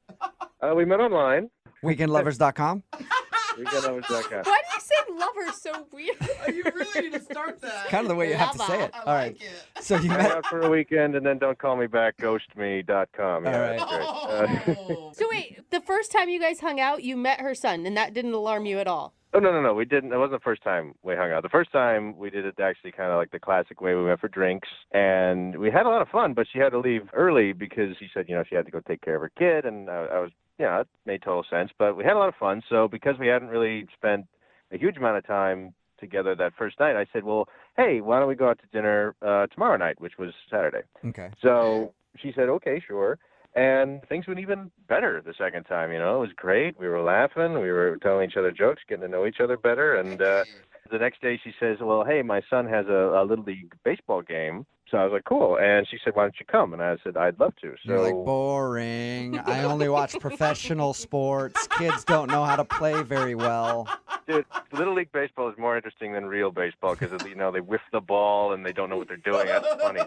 We met online. Weekendlovers.com? Weekendlovers.com. Why do you say lover so weird? You really need to start that. Kind of the way you have to say it. I All like right. it. So you Hang met. out for a weekend and then don't call me back, ghostme.com. Yeah, All right. that's great. So wait, the first time you guys hung out, you met her son, and that didn't alarm you at all? Oh, no. We didn't. It wasn't the first time we hung out. The first time we did it actually kind of like the classic way. We went for drinks, and we had a lot of fun, but she had to leave early because she said, she had to go take care of her kid, and I was, it made total sense. But we had a lot of fun, so because we hadn't really spent a huge amount of time together that first night, I said, well, hey, why don't we go out to dinner tomorrow night, which was Saturday. Okay. So she said, okay, sure. And things went even better the second time, It was great. We were laughing. We were telling each other jokes, getting to know each other better. And the next day she says, well, hey, my son has a Little League baseball game. So I was like, cool. And she said, why don't you come? And I said, I'd love to. So You're like, boring. I only watch professional sports. Kids don't know how to play very well. Dude, Little League baseball is more interesting than real baseball because, they whiff the ball and they don't know what they're doing. That's funny.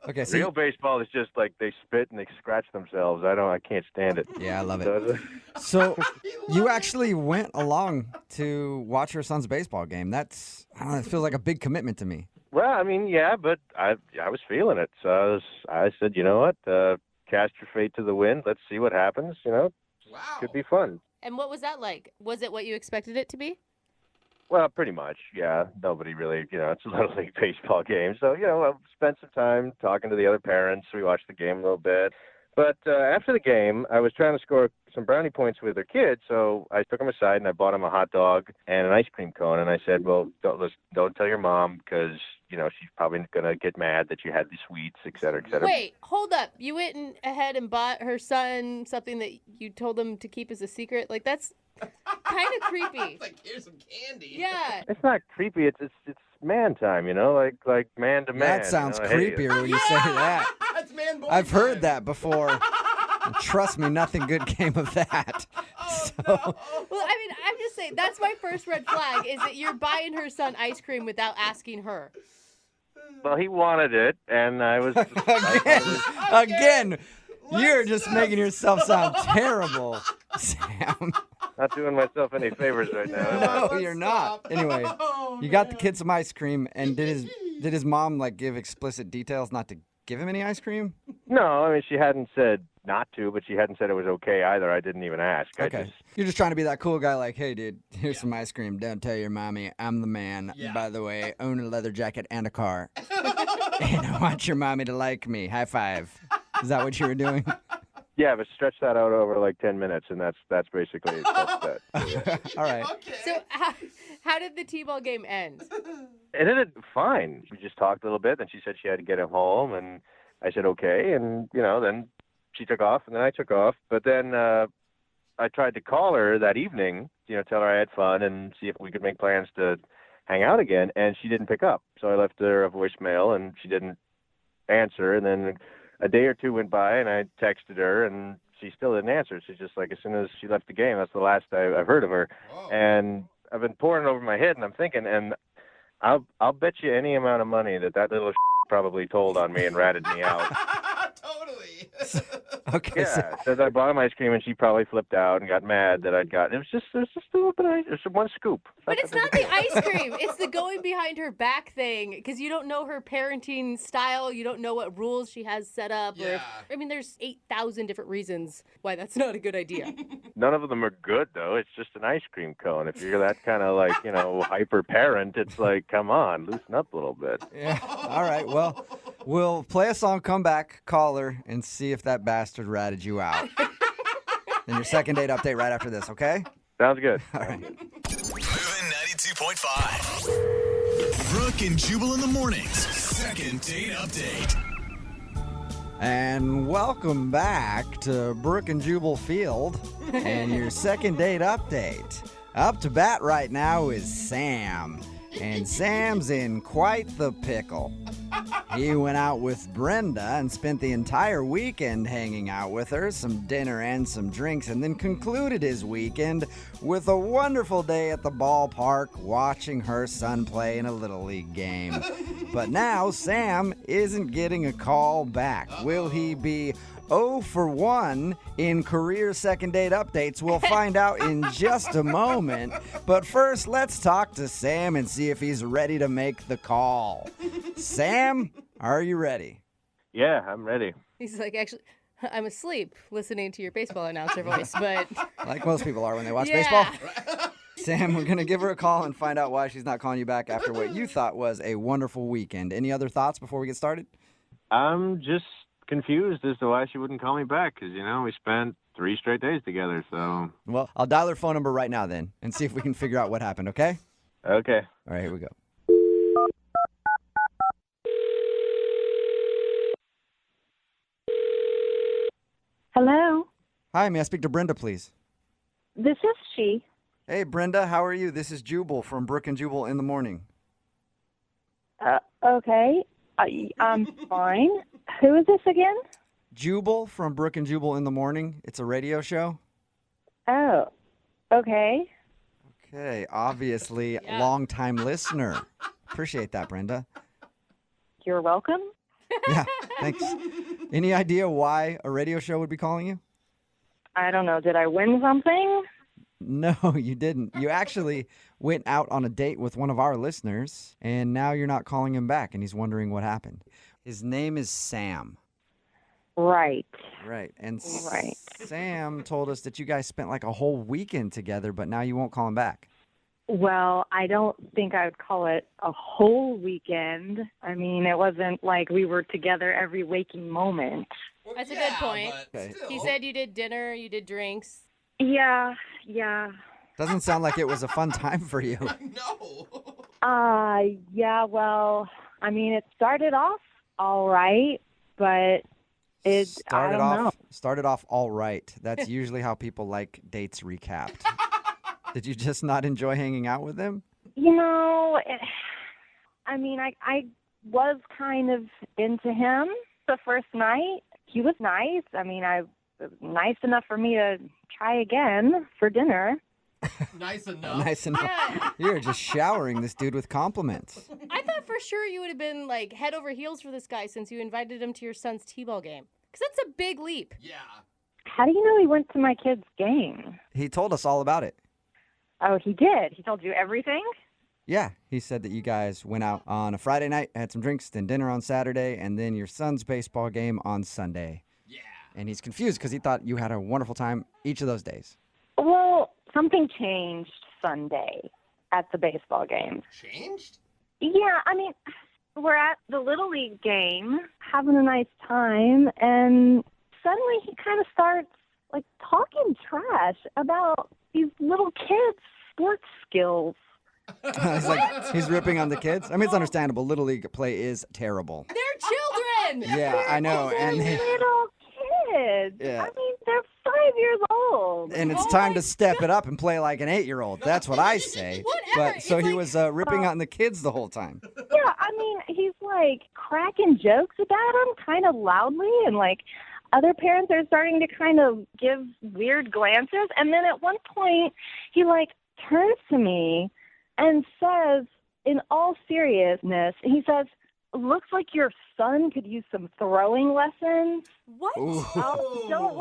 Okay, so Real baseball is just like they spit and they scratch themselves. I can't stand it. Yeah, I love it. So you actually went along to watch your son's baseball game. It feels like a big commitment to me. Well, yeah, but I was feeling it. So I said, you know what? Cast your fate to the wind. Let's see what happens. Wow. Could be fun. And what was that like? Was it what you expected it to be? Well, pretty much, yeah. Nobody really, it's a Little League baseball game. So, I spent some time talking to the other parents. We watched the game a little bit. But after the game, I was trying to score some brownie points with her kids, so I took them aside and I bought them a hot dog and an ice cream cone. And I said, well, don't tell your mom because, she's probably going to get mad that you had the sweets, et cetera, et cetera. Wait, hold up. You went ahead and bought her son something that you told him to keep as a secret? Like, that's kind of creepy. It's like, here's some candy. Yeah. It's not creepy. It's man time, like man to man. That sounds creepier when you say that. It's man boy I've heard time. that before. And trust me, nothing good came of that. Well, I'm just saying, that's my first red flag, is that you're buying her son ice cream without asking her. Well, he wanted it, and I was... Again, you're just making yourself sound terrible, Sam. Not doing myself any favors right now. am I? No, you're not. Anyway, you got the kid some ice cream, and did his mom give explicit details not to give him any ice cream? No, she hadn't said not to, but she hadn't said it was okay either. I didn't even ask. Okay. You're just trying to be that cool guy like, hey, dude, here's some ice cream. Don't tell your mommy. I'm the man. Yeah. By the way, own a leather jacket and a car. And I want your mommy to like me. High five. Is that what you were doing? Yeah, but stretch that out over like 10 minutes, and that's basically that. All right. Okay. So how did the T-ball game end? It ended fine. We just talked a little bit, and she said she had to get him home, and I said okay, and then she took off, and then I took off. But then I tried to call her that evening, tell her I had fun and see if we could make plans to hang out again, and she didn't pick up. So I left her a voicemail, and she didn't answer. And then a day or two went by, and I texted her, and she still didn't answer. She's just like, as soon as she left the game, that's the last I've heard of her. Whoa. And I've been pouring it over my head, and I'm thinking, and I'll bet you any amount of money that little probably told on me and ratted me out. Totally. Okay. Yeah, said I bought him ice cream, and she probably flipped out and got mad that I'd gotten. It was just a little bit. It was one scoop. But it's not the ice cream. It's the going behind her back thing because you don't know her parenting style. You don't know what rules she has set up. Yeah. There's 8,000 different reasons why that's not a good idea. None of them are good, though. It's just an ice cream cone. If you're that kind of like, hyper parent, it's like, come on, loosen up a little bit. Yeah. All right. Well, we'll play a song, come back, call her, and see if that bastard ratted you out. And your second date update right after this, okay? Sounds good. All right. Moving 92.5. Brooke and Jubal in the mornings. Second date update. And welcome back to Brooke and Jubal Field and your second date update. Up to bat right now is Sam. And Sam's in quite the pickle. He went out with Brenda and spent the entire weekend hanging out with her, some dinner and some drinks, and then concluded his weekend with a wonderful day at the ballpark watching her son play in a Little League game. But now Sam isn't getting a call back. Will he be 0 for 1 in career second date updates? We'll find out in just a moment. But first, let's talk to Sam and see if he's ready to make the call. Sam, are you ready? Yeah, I'm ready. He's like, actually, I'm asleep listening to your baseball announcer voice, but... Like most people are when they watch baseball. Sam, we're going to give her a call and find out why she's not calling you back after what you thought was a wonderful weekend. Any other thoughts before we get started? I'm just confused as to why she wouldn't call me back because, we spent 3 straight days together, so... Well, I'll dial her phone number right now then and see if we can figure out what happened, okay? Okay. All right, here we go. Hello? Hi, may I speak to Brenda, please? This is she. Hey, Brenda, how are you? This is Jubal from Brooke and Jubal in the morning. Okay. I'm fine. Who is this again? Jubal from Brooke and Jubal in the morning. It's a radio show. Oh, okay. Okay, obviously, long-time listener. Appreciate that, Brenda. You're welcome. Yeah, thanks. Any idea why a radio show would be calling you? I don't know. Did I win something? No, you didn't. You actually went out on a date with one of our listeners, and now you're not calling him back, and he's wondering what happened. His name is Sam. Right. Right. And Right. Sam told us that you guys spent like a whole weekend together, but now you won't call him back. Well, I don't think I would call it a whole weekend. I mean, it wasn't like we were together every waking moment. That's a good point. Okay. He said you did dinner, you did drinks. Yeah. Doesn't sound like it was a fun time for you. Yeah, well, I mean, it started off all right, but I don't know. Started off all right. That's usually how people like dates recapped. Did you just not enjoy hanging out with him? I mean, I was kind of into him the first night. He was nice. I mean, nice enough for me to try again for dinner. Nice enough. Nice enough. Yeah. You're just showering this dude with compliments. I thought for sure you would have been like head over heels for this guy since you invited him to your son's t-ball game. Because that's a big leap. Yeah. How do you know he went to my kid's game? He told us all about it. Oh, he did? He told you everything? Yeah, he said that you guys went out on a Friday night, had some drinks, then dinner on Saturday, and then your son's baseball game on Sunday. Yeah. And he's confused because he thought you had a wonderful time each of those days. Well, something changed Sunday at the baseball game. Changed? Yeah, I mean, we're at the Little League game, having a nice time, and suddenly he kind of starts, like, talking trash about these little kids' sports skills. He's ripping on the kids. I mean, it's understandable. Little League play is terrible. They're children! Yeah, I know. They're little kids. Yeah. I mean, they're 5 years old. And it's time to step it up and play like an 8-year-old. That's what I say. Whatever. But so he was ripping on the kids the whole time. Yeah, I mean, he's, like, cracking jokes about them kind of loudly, and, like, other parents are starting to kind of give weird glances. And then at one point, he, like, turns to me and says, in all seriousness, he says, looks like your son could use some throwing lessons. What? Don't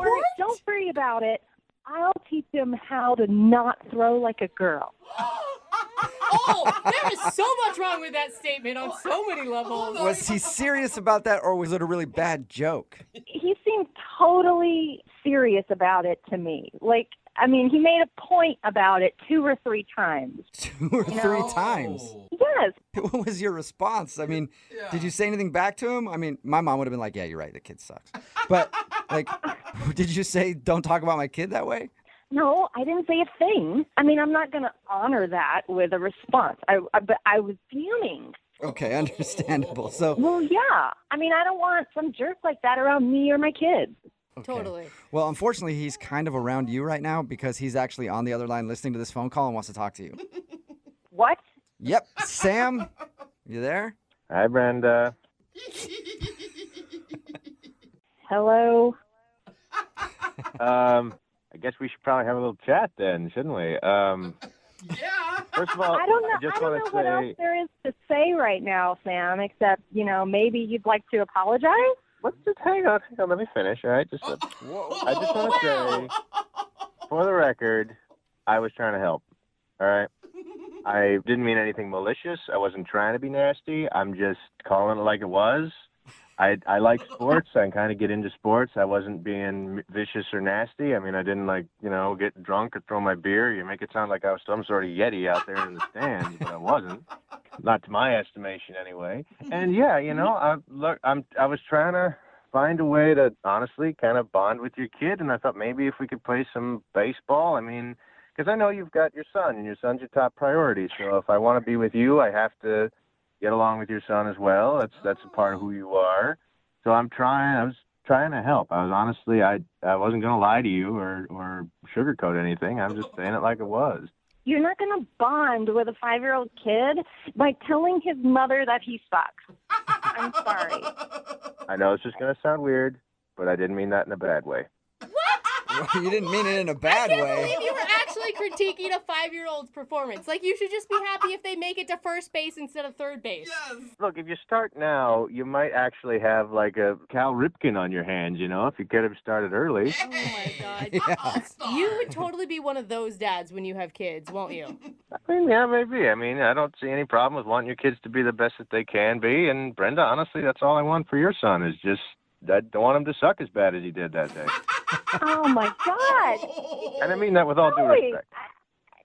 worry about it. I'll teach him how to not throw like a girl. Oh, there is so much wrong with that statement on so many levels. Was he serious about that, or was it a really bad joke? He seemed totally serious about it to me. Like, I mean, he made a point about it 2 or 3 times. 2 or 3 times? Yes. What was your response? I mean, did you say anything back to him? I mean, my mom would have been like, yeah, you're right, the kid sucks. But, like, did you say, don't talk about my kid that way? No, I didn't say a thing. I mean, I'm not going to honor that with a response. But I was fuming. Okay, understandable. So, well, yeah. I mean, I don't want some jerk like that around me or my kids. okay. Totally. Well, unfortunately, he's kind of around you right now because he's actually on the other line listening to this phone call and wants to talk to you. What? Yep. Sam, you there? Hi, Brenda. Hello. I guess we should probably have a little chat then, shouldn't we? First of all, I don't know. just I don't want know to what else there is to say right now, Sam. Except, maybe you'd like to apologize. Let's just hang on. Let me finish. All right, I just want to say, for the record, I was trying to help. All right, I didn't mean anything malicious. I wasn't trying to be nasty. I'm just calling it like it was. I like sports. I kind of get into sports. I wasn't being vicious or nasty. I mean, I didn't get drunk or throw my beer. You make it sound like I was some sort of Yeti out there in the stands, but I wasn't. Not to my estimation, anyway. And yeah, I was trying to find a way to honestly kind of bond with your kid, and I thought maybe if we could play some baseball. I mean, because I know you've got your son, and your son's your top priority. So if I want to be with you, I have to get along with your son as well. That's a part of who you are. So I was trying to help. I was honestly, I wasn't going to lie to you or sugarcoat anything. I'm just saying it like it was. You're not going to bond with a 5-year-old kid by telling his mother that he sucks. I'm sorry. I know it's just going to sound weird, but I didn't mean that in a bad way. You didn't mean it in a bad I can't way. believe you were actually critiquing a 5-year-old's performance. Like, you should just be happy if they make it to first base instead of third base. Look, if you start now, you might actually have like a Cal Ripken on your hands, if you could have started early. Oh, my God. Yeah. You would totally be one of those dads when you have kids, won't you? I mean, yeah, maybe. I mean, I don't see any problem with wanting your kids to be the best that they can be. And Brenda, honestly, that's all I want for your son is just, I don't want him to suck as bad as he did that day. Oh, my God. And I mean that with all due respect.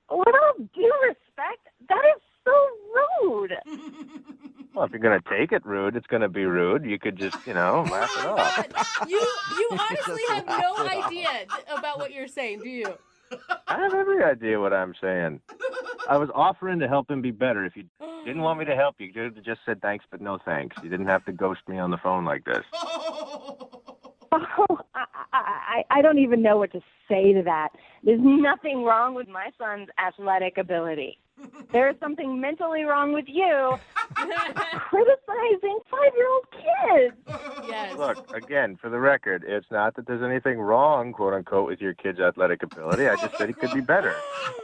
With all due respect? That is so rude. Well, if you're going to take it rude, it's going to be rude. You could just, laugh it off. You honestly have no idea about what you're saying, do you? I have every idea what I'm saying. I was offering to help him be better. If you didn't want me to help you, could have just said thanks, but no thanks. You didn't have to ghost me on the phone like this. Oh, I don't even know what to say to that. There's nothing wrong with my son's athletic ability. There is something mentally wrong with you criticizing 5-year-old kids. Yes. Look, again, for the record, it's not that there's anything wrong, quote unquote, with your kid's athletic ability. I just said he could be better.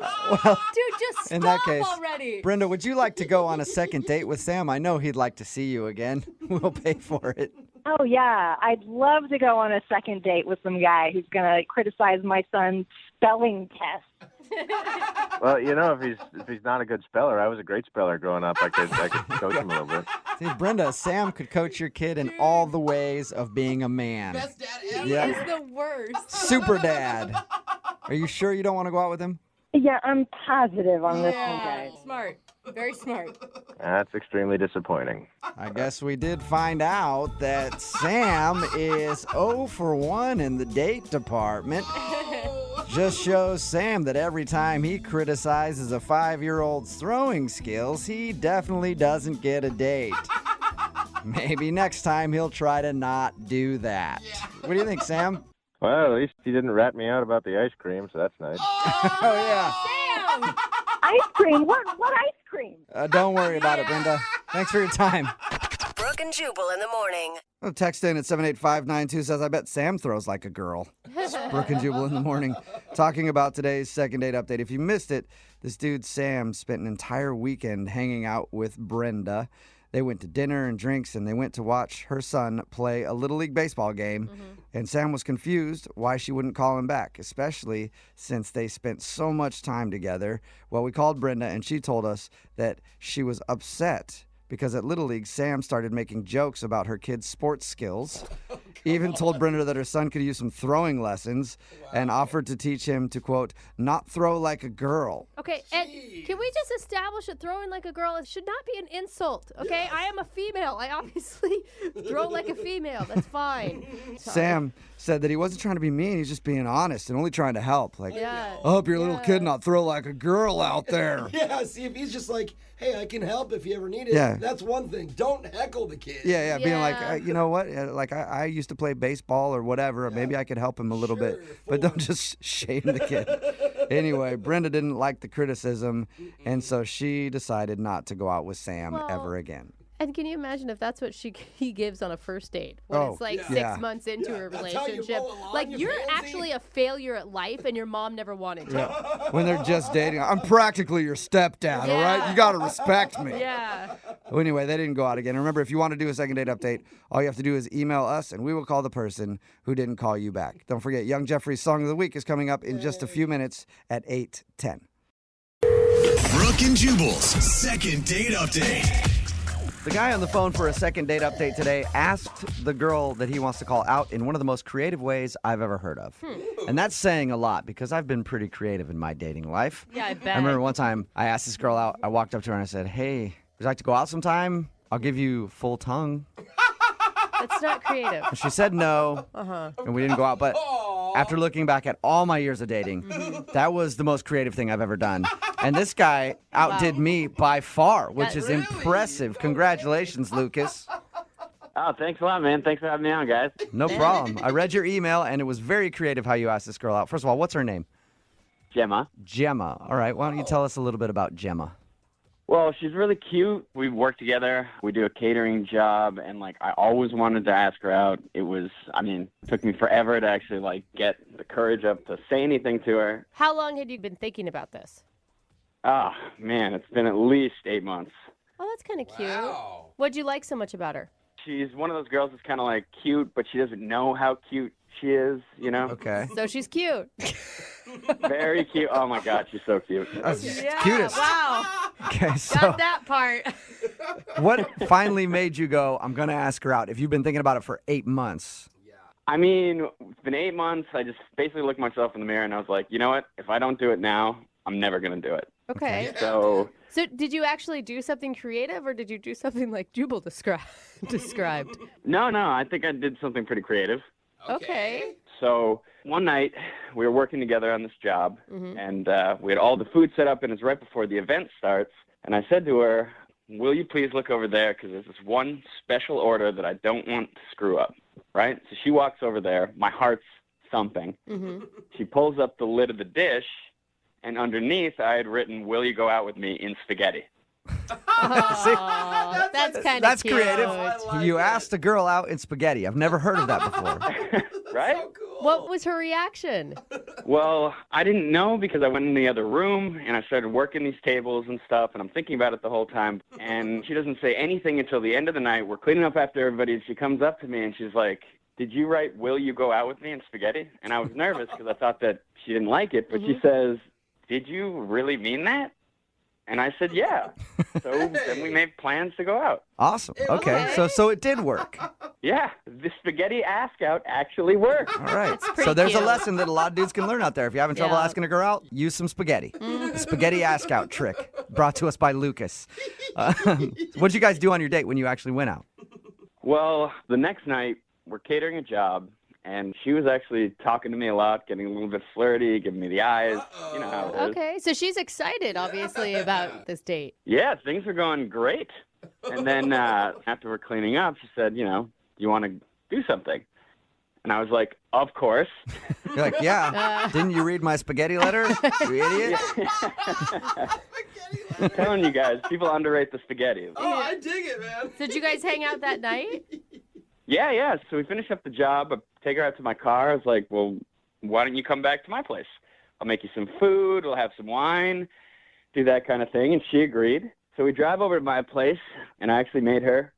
Well, dude, just stop in that case, already. Brenda, would you like to go on a second date with Sam? I know he'd like to see you again. We'll pay for it. Oh, yeah. I'd love to go on a second date with some guy who's going to criticize my son's spelling test. Well, if he's not a good speller, I was a great speller growing up. I could coach him a little bit. See, Brenda, Sam could coach your kid in all the ways of being a man. Best dad ever. He is the worst. Super dad. Are you sure you don't want to go out with him? Yeah, I'm positive on this one, guys. Smart. Very smart. That's extremely disappointing. I guess we did find out that Sam is 0 for 1 in the date department. Just shows Sam that every time he criticizes a 5-year-old's throwing skills, he definitely doesn't get a date. Maybe next time he'll try to not do that. What do you think, Sam? Well, at least he didn't rat me out about the ice cream, so that's nice. Oh, yeah. Sam! Ice cream? What ice cream? Don't worry about it, Brenda. Thanks for your time. Brooke and Jubal in the morning. Text in at 78592 says, I bet Sam throws like a girl. Brooke and Jubal in the morning. Talking about today's second date update. If you missed it, this dude Sam spent an entire weekend hanging out with Brenda. They went to dinner and drinks, and they went to watch her son play a Little League baseball game. And Sam was confused why she wouldn't call him back, especially since they spent so much time together. Well, we called Brenda, and she told us that she was upset because at Little League, Sam started making jokes about her kid's sports skills. Even told Brenda that her son could use some throwing lessons and offered to teach him to, quote, not throw like a girl. Okay, and can we just establish that throwing like a girl should not be an insult, okay? I am a female. I obviously throw like a female. That's fine. Sam said that he wasn't trying to be mean. He's just being honest and only trying to help. Like, Yeah. I hope your little kid not throw like a girl out there. Yeah, see, if he's just like, hey, I can help if you ever need it, Yeah. that's one thing. Don't heckle the kid. Yeah, being like, you know what? Like, I used to play baseball or whatever. Maybe I could help him a little bit. But don't just shame the kid. Anyway, Brenda didn't like the criticism, and so she decided not to go out with Sam ever again. And can you imagine if that's what he gives on a first date when it's like 6 months into a relationship? Like, you're actually a failure at life, and your mom never wanted you. Yeah. When they're just dating, I'm practically your stepdad, all right? You got to respect me. Yeah. Well, anyway, they didn't go out again. Remember, if you want to do a second date update, all you have to do is email us, and we will call the person who didn't call you back. Don't forget, Young Jeffrey's Song of the Week is coming up in just a few minutes at 8:10. Brooke and Jubal's second date update. The guy on the phone for a second date update today asked the girl that he wants to call out in one of the most creative ways I've ever heard of. And that's saying a lot because I've been pretty creative in my dating life. Yeah, I bet. I remember one time I asked this girl out. I walked up to her and I said, hey, would you like to go out sometime? I'll give you full tongue. That's not creative. And she said no, and we didn't go out. But after looking back at all my years of dating, that was the most creative thing I've ever done. And this guy outdid me by far, which is impressive. Congratulations, Lucas. Oh, thanks a lot, man. Thanks for having me on, guys. No problem. I read your email, and it was very creative how you asked this girl out. First of all, what's her name? Gemma. Gemma. All right. Why don't you tell us a little bit about Gemma? Well, she's really cute. We work together. We do a catering job, and, I always wanted to ask her out. It took me forever to actually, get the courage up to say anything to her. How long had you been thinking about this? Oh, man, it's been at least 8 months. Oh, that's kind of cute. What'd you like so much about her? She's one of those girls that's kind of, cute, but she doesn't know how cute she is, you know? Okay. So she's cute. Very cute. Oh, my God, she's so cute. Cutest. Wow. Okay, so Got that part. what finally made you go, I'm going to ask her out? If you've been thinking about it for 8 months. It's been 8 months. I just basically looked myself in the mirror, and I was like, you know what? If I don't do it now, I'm never going to do it. Okay. So did you actually do something creative, or did you do something like Jubal described? No, I think I did something pretty creative. Okay. So one night we were working together on this job, and we had all the food set up, and it's right before the event starts. And I said to her, will you please look over there, because there's this one special order that I don't want to screw up, right? So she walks over there. My heart's thumping. She pulls up the lid of the dish, and underneath I had written, will you go out with me in spaghetti? Oh, that's kind of That's cute. creative. You asked a girl out in spaghetti. I've never heard of that before. Right? What was her reaction? Well, I didn't know because I went in the other room and I started working these tables and stuff, and I'm thinking about it the whole time. And she doesn't say anything until the end of the night. We're cleaning up after everybody, and she comes up to me and she's like, did you write, will you go out with me in spaghetti? And I was nervous because I thought that she didn't like it, but she says, did you really mean that? And I said, yeah. So then we made plans to go out. Awesome. Okay. So it did work. Yeah. The spaghetti ask out actually worked. All right. So there's a lesson that a lot of dudes can learn out there. If you're having trouble asking a girl out, use some spaghetti. The spaghetti ask out trick brought to us by Lucas. What'd you guys do on your date when you actually went out? Well, the next night, we're catering a job. And she was actually talking to me a lot, getting a little bit flirty, giving me the eyes. You know how it is. Okay, so she's excited, obviously, about this date. Yeah, things are going great. And then after we're cleaning up, she said, you want to do something? And I was like, of course. You're like, yeah. Didn't you read my spaghetti letter, you idiot? I'm telling you guys, people underrate the spaghetti. Oh, I dig it, man. So did you guys hang out that night? Yeah. So we finished up the job. I take her out to my car. I was like, well, why don't you come back to my place? I'll make you some food. We'll have some wine, do that kind of thing. And she agreed. So we drive over to my place, and I actually made her.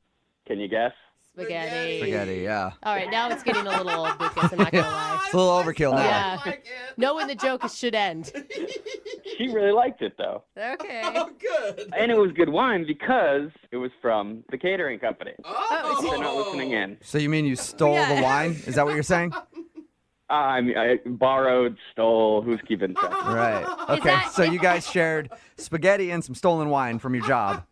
Can you guess? Spaghetti. Spaghetti, yeah. All right, now it's getting a little old, Lucas. I'm not going to lie. It's a little overkill now. Yeah. Know when the joke should end. She really liked it, though. Okay. Oh, good. And it was good wine because it was from the catering company. Oh. They're not listening in. So you mean you stole the wine? Is that what you're saying? I borrowed, stole, who's keeping track? Right. Okay, so you guys shared spaghetti and some stolen wine from your job.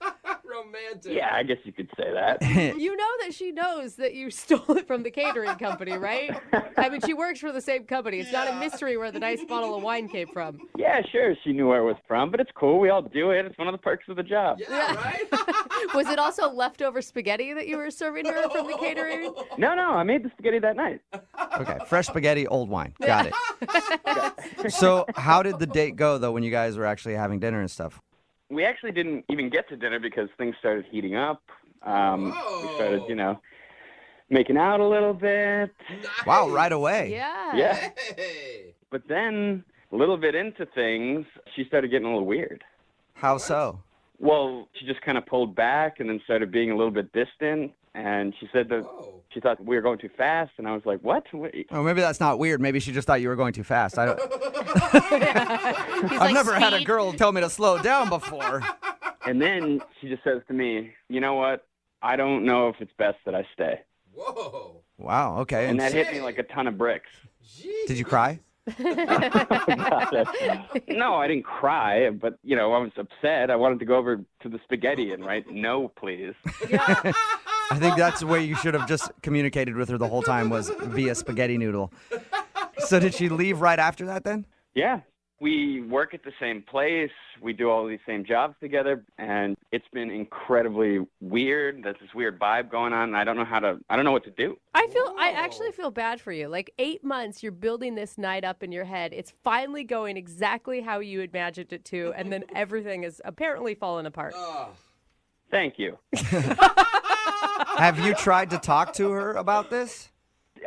Romantic. Yeah, I guess you could say that. You know that she knows that you stole it from the catering company, right? I mean, she works for the same company. It's not a mystery where the nice bottle of wine came from. Yeah, sure, she knew where it was from, but it's cool. We all do it. It's one of the perks of the job. Yeah, right? Was it also leftover spaghetti that you were serving her from the catering? No, I made the spaghetti that night. Okay, fresh spaghetti, old wine. Got it. So how did the date go, though, when you guys were actually having dinner and stuff? We actually didn't even get to dinner because things started heating up. We started, making out a little bit. Wow, right away. Yeah. Yeah. Hey. But then, a little bit into things, she started getting a little weird. How so? Well, she just kind of pulled back and then started being a little bit distant. And she said that she thought we were going too fast. And I was like, what? Oh, maybe that's not weird. Maybe she just thought you were going too fast. I don't... I've never had a girl tell me to slow down before. And then she just says to me, you know what? I don't know if it's best that I stay. Whoa. Wow, okay. And that hit me like a ton of bricks. Did you cry? No, I didn't cry, but, I was upset. I wanted to go over to the spaghetti and write, no, please. I think that's the way you should have just communicated with her the whole time was via spaghetti noodle. So did she leave right after that then? Yeah. We work at the same place. We do all these same jobs together, and it's been incredibly weird. There's this weird vibe going on, and I don't know what to do. I actually feel bad for you. Like 8 months, you're building this night up in your head. It's finally going exactly how you imagined it to, and then everything is apparently fallen apart. Thank you. Have you tried to talk to her about this?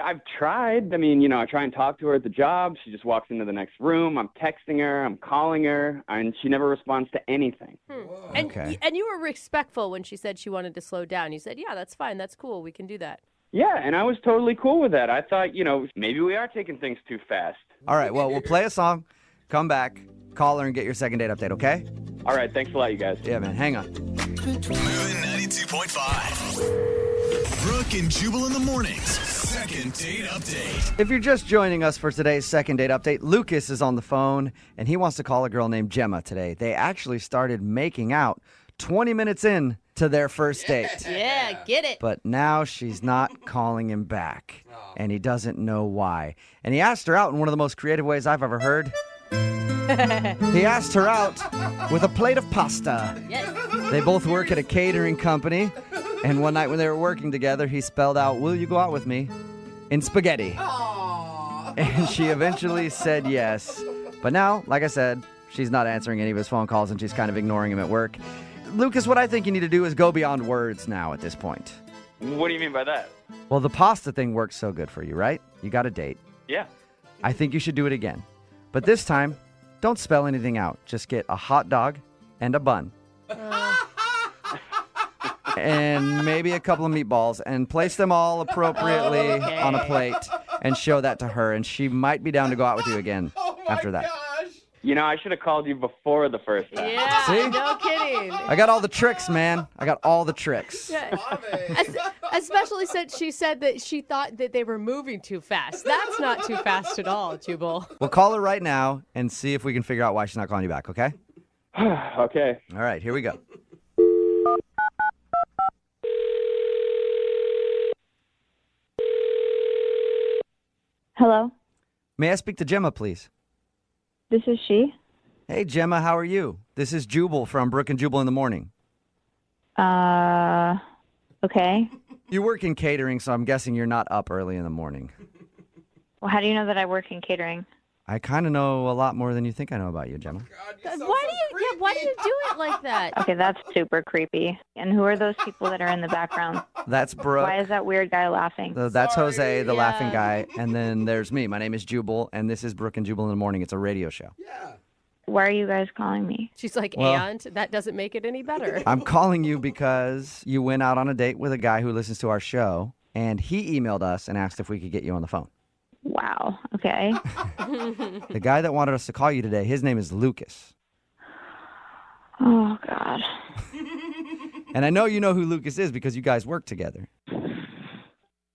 I've tried. I mean, I try and talk to her at the job. She just walks into the next room. I'm texting her. I'm calling her. And she never responds to anything. And you were respectful when she said she wanted to slow down. You said, yeah, that's fine. That's cool. We can do that. Yeah, and I was totally cool with that. I thought, maybe we are taking things too fast. All right, well, we'll play a song, come back, call her, and get your second date update, okay? All right, thanks a lot, you guys. Yeah, man, hang on. Moving 92.5. Brooke and Jubal in the mornings. Second date update. If you're just joining us for today's second date update, Lucas is on the phone, and he wants to call a girl named Gemma today. They actually started making out 20 minutes in to their first date. Yeah, get it. But now she's not calling him back, and he doesn't know why. And he asked her out in one of the most creative ways I've ever heard. He asked her out with a plate of pasta. Yes. They both work at a catering company, and one night when they were working together, he spelled out, "Will you go out with me?" in spaghetti. And she eventually said yes. But now, like I said, she's not answering any of his phone calls, and she's kind of ignoring him at work. Lucas, what I think you need to do is go beyond words now at this point. What do you mean by that? Well, the pasta thing works so good for you, right? You got a date. Yeah. I think you should do it again. But this time, don't spell anything out. Just get a hot dog and a bun. And maybe a couple of meatballs and place them all appropriately on a plate and show that to her. And she might be down to go out with you again after that. I should have called you before the first time. Yeah, See? no kidding. I got all the tricks, man. I got all the tricks. Yeah. Especially since she said that she thought that they were moving too fast. That's not too fast at all, Jubal. We'll call her right now and see if we can figure out why she's not calling you back, okay? Okay. All right, here we go. Hello, May I speak to Gemma, please? this is she. Hey, Gemma, how are you? This is Jubal from Brooke and Jubal in the morning. Okay. You work in catering, so I'm guessing you're not up early in the morning. Well, how do you know that I work in catering? I kind of know a lot more than you think I know about you, Gemma. Why do you do it like that? Okay, that's super creepy. And who are those people that are in the background? That's Brooke. Why is that weird guy laughing? That's Jose, the laughing guy. And then there's me. My name is Jubal, and this is Brooke and Jubal in the morning. It's a radio show. Yeah. Why are you guys calling me? She's like, Well- and that doesn't make it any better. I'm calling you because you went out on a date with a guy who listens to our show, and he emailed us and asked if we could get you on the phone. Wow. Okay. The guy that wanted us to call you today, his name is Lucas. Oh, God. And I know you know who Lucas is because you guys work together.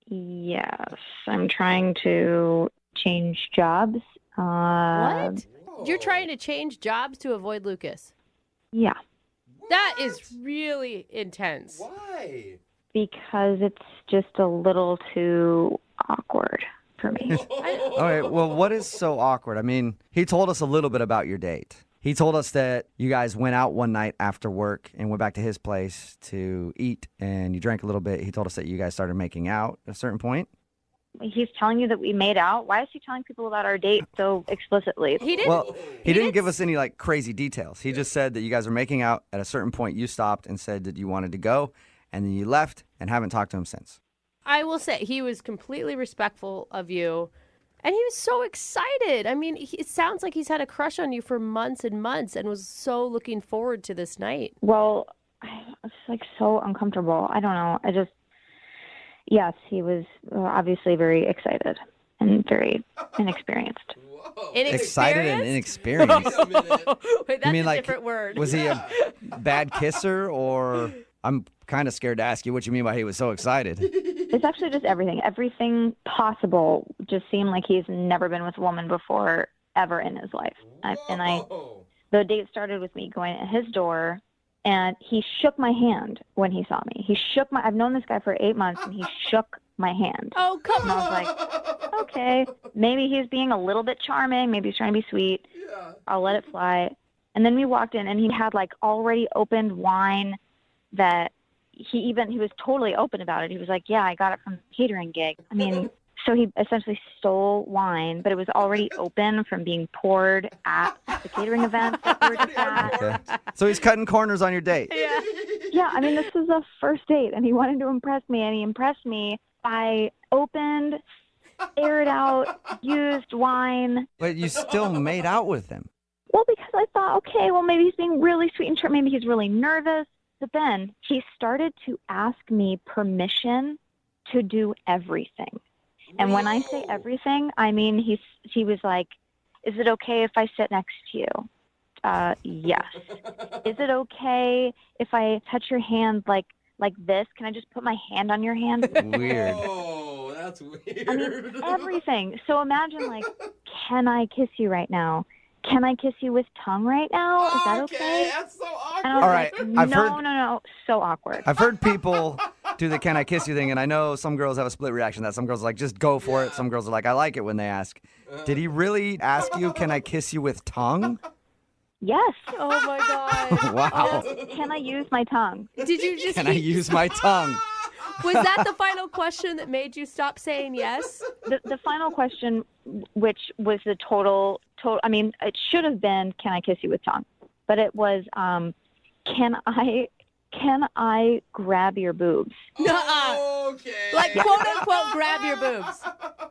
Yes. I'm trying to change jobs. What? You're trying to change jobs to avoid Lucas? Yeah. That is really intense. Why? Because it's just a little too awkward for me. All right, well, what is so awkward? I mean, he told us a little bit about your date. He told us that you guys went out one night after work and went back to his place to eat, and you drank a little bit. He told us that you guys started making out at a certain point. He's telling you that we made out? Why is he telling people about our date so explicitly? He didn't. Well, he didn't give us any like crazy details. He just said that you guys were making out. At a certain point, you stopped and said that you wanted to go, and then you left and haven't talked to him since. I will say he was completely respectful of you, and he was so excited. I mean, it sounds like he's had a crush on you for months and months and was so looking forward to this night. Well, it's like so uncomfortable. I don't know. Yes, he was obviously very excited and very inexperienced. Excited and inexperienced. Wait, that's You mean a like, different word. was he a bad kisser, or I'm kind of scared to ask you what you mean by he was so excited. It's actually just everything. Everything possible just seemed like he's never been with a woman before ever in his life. The date started with me going at his door, and he shook my hand when he saw me. I've known this guy for 8 months, and he shook my hand. Oh, come on. And I was like, okay, maybe he's being a little bit charming. Maybe he's trying to be sweet. Yeah. I'll let it fly. And then we walked in, and he had like already opened wine that he was totally open about it. He was like, yeah, I got it from the catering gig. I mean, so he essentially stole wine, but it was already open from being poured at the catering event that we were just at. Okay. So he's cutting corners on your date. Yeah, I mean, this was a first date, and he wanted to impress me, and he impressed me by opened, aired out, used wine. But you still made out with him. Well, because I thought, okay, well, maybe he's being really sweet and charming. Maybe he's really nervous. But then he started to ask me permission to do everything. And when I say everything, I mean he was like, is it okay if I sit next to you? Yes. Is it okay if I touch your hand like this? Can I just put my hand on your hand? Weird. Oh, that's weird. I mean, everything. So imagine, like, can I kiss you right now? Can I kiss you with tongue right now? Is that okay? That's so awkward. And I was All right, like, no. So awkward. I've heard people do the "can I kiss you" thing, and I know some girls have a split reaction to that. Some girls are like, just go for it. Some girls are like, I like it when they ask. Did he really ask you, can I kiss you with tongue? Yes. Oh, my God. Wow. Can I use my tongue? Did you just... Can I use my tongue? Was that the final question that made you stop saying yes? The final question, which was the total, I mean, it should have been, can I kiss you with tongue? But it was, can I grab your boobs? Okay. Like, quote unquote, grab your boobs.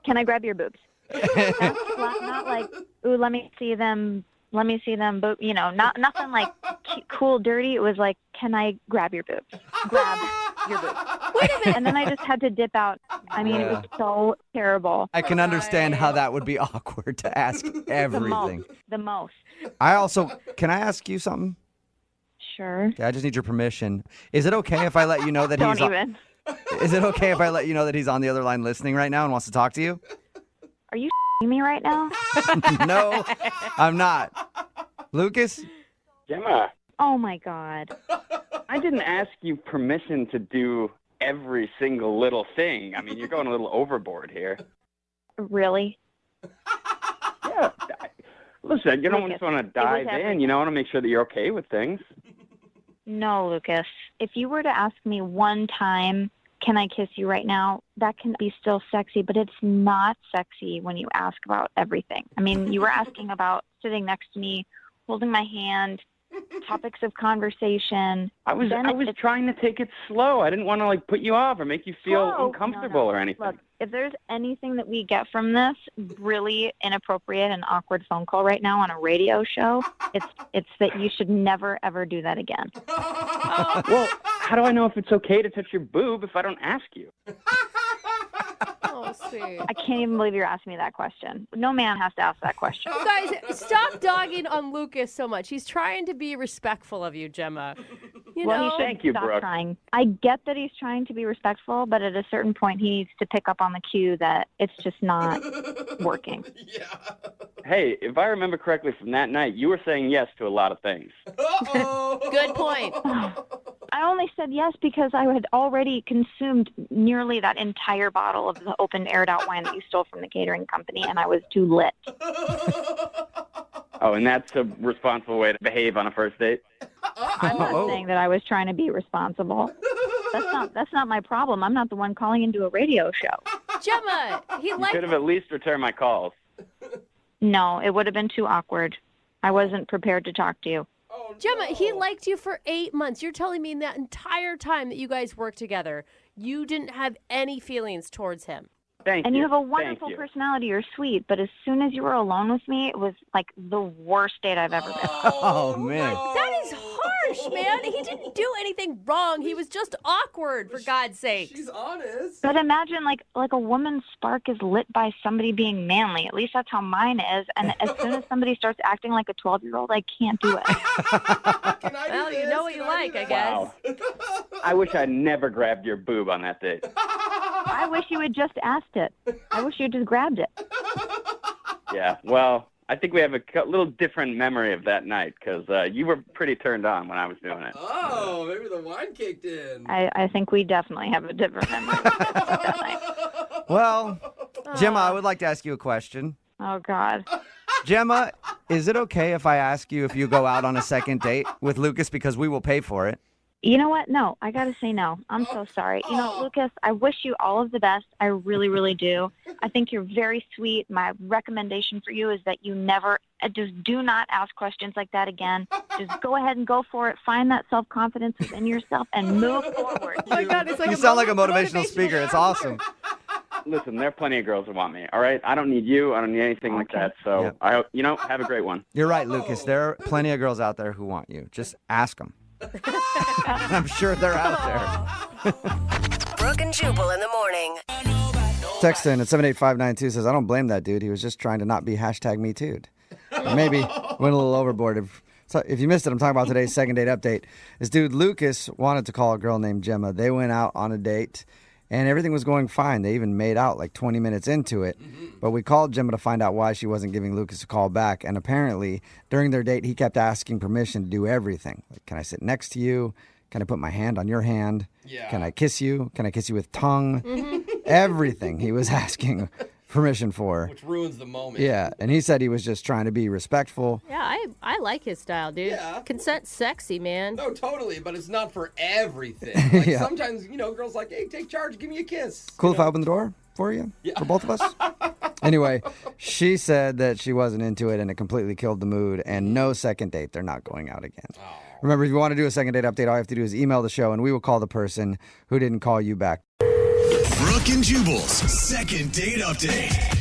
Can I grab your boobs? Not like, ooh, let me see them, boob, nothing like cool, dirty. It was like, can I grab your boobs? Grab your boobs. Wait a minute. And then I just had to dip out. I mean, it was so terrible. I can understand how that would be awkward to ask everything. The most. Can I ask you something? Sure. Okay, I just need your permission. Is it okay if I let you know that Don't even. Is it okay if I let you know that he's on the other line listening right now and wants to talk to you? Are you me right now? No, I'm not. Lucas? Gemma, Oh my God. I didn't ask you permission to do every single little thing. I mean, you're going a little overboard here. Really? Yeah. Listen, you don't Lucas, just want to it was dive in. everything. You know, want to make sure that you're okay with things. No, Lucas. If you were to ask me one time, can I kiss you right now? That can be still sexy, but it's not sexy when you ask about everything. I mean, you were asking about sitting next to me, holding my hand, topics of conversation. I was trying to take it slow. I didn't want to like put you off or make you feel Slow? uncomfortable No. or anything. Look, if there's anything that we get from this really inappropriate and awkward phone call right now on a radio show, it's that you should never ever do that again. Well, how do I know if it's okay to touch your boob if I don't ask you? Oh, sweet. I can't even believe you're asking me that question. No man has to ask that question. You guys, stop dogging on Lucas so much. He's trying to be respectful of you, Gemma. You Well, know? he should Thank you, stop Brooke. trying. I get that he's trying to be respectful, but at a certain point, he needs to pick up on the cue that it's just not working. Hey, if I remember correctly from that night, you were saying yes to a lot of things. Good point. I only said yes because I had already consumed nearly that entire bottle of the open aired out wine that you stole from the catering company, and I was too lit. Oh, and that's a responsible way to behave on a first date? I'm not saying that I was trying to be responsible. That's not my problem. I'm not the one calling into a radio show. Gemma, he You liked could have at least returned my calls. No, it would have been too awkward. I wasn't prepared to talk to you. Gemma, he liked you for 8 months. You're telling me that entire time that you guys worked together, you didn't have any feelings towards him. Thank And you. you have a Thank wonderful you. personality. You're sweet, but as soon as you were alone with me, it was like the worst date I've ever been. Oh, man. That is harsh, man. He didn't do anything wrong. He was just awkward, for God's sake. She's honest. But imagine like a woman's spark is lit by somebody being manly. At least that's how mine is. And as soon as somebody starts acting like a 12-year-old, I can't do it. Well, you know what you like, I guess. Wow. I wish I never grabbed your boob on that date. I wish you had just asked it. I wish you had just grabbed it. Yeah, well, I think we have a little different memory of that night because you were pretty turned on when I was doing it. Oh, maybe the wine kicked in. I think we definitely have a different memory of that night. Well, Gemma, I would like to ask you a question. Oh, God. Gemma, is it okay if I ask you if you go out on a second date with Lucas because we will pay for it? You know what? No, I got to say no. I'm so sorry. You know, Lucas, I wish you all of the best. I really, really do. I think you're very sweet. My recommendation for you is that you never, just do not ask questions like that again. Just go ahead and go for it. Find that self-confidence within yourself and move forward. Oh my God, it's like You sound like a motivational speaker. It's awesome. Listen, there are plenty of girls that want me, all right? I don't need you. I don't need anything like that. So, Yep. I hope, have a great one. You're right, Lucas. There are plenty of girls out there who want you. Just ask them. I'm sure they're out there. Brooke and Jubal in the morning. Text in at 78592 says, I don't blame that dude. He was just trying to not be #MeToo'd. Maybe went a little overboard. If you missed it, I'm talking about today's second date update. This dude, Lucas, wanted to call a girl named Gemma. They went out on a date, and everything was going fine. They even made out like 20 minutes into it. But we called Gemma to find out why she wasn't giving Lucas a call back. And apparently, during their date, he kept asking permission to do everything. Like, can I sit next to you? Can I put my hand on your hand? Yeah. Can I kiss you? Can I kiss you with tongue? Everything he was asking permission for. Which ruins the moment. Yeah, and he said he was just trying to be respectful. Yeah, I like his style, dude. Yeah. Consent's sexy, man. No, totally, but it's not for everything. Like Yeah. sometimes, girls like, hey, take charge, give me a kiss. Cool if I open the door for you? Yeah. For both of us? Anyway, she said that she wasn't into it and it completely killed the mood. And no second date. They're not going out again. Oh. Remember, if you want to do a second date update, all you have to do is email the show and we will call the person who didn't call you back. Brooke and Jubal's second date update.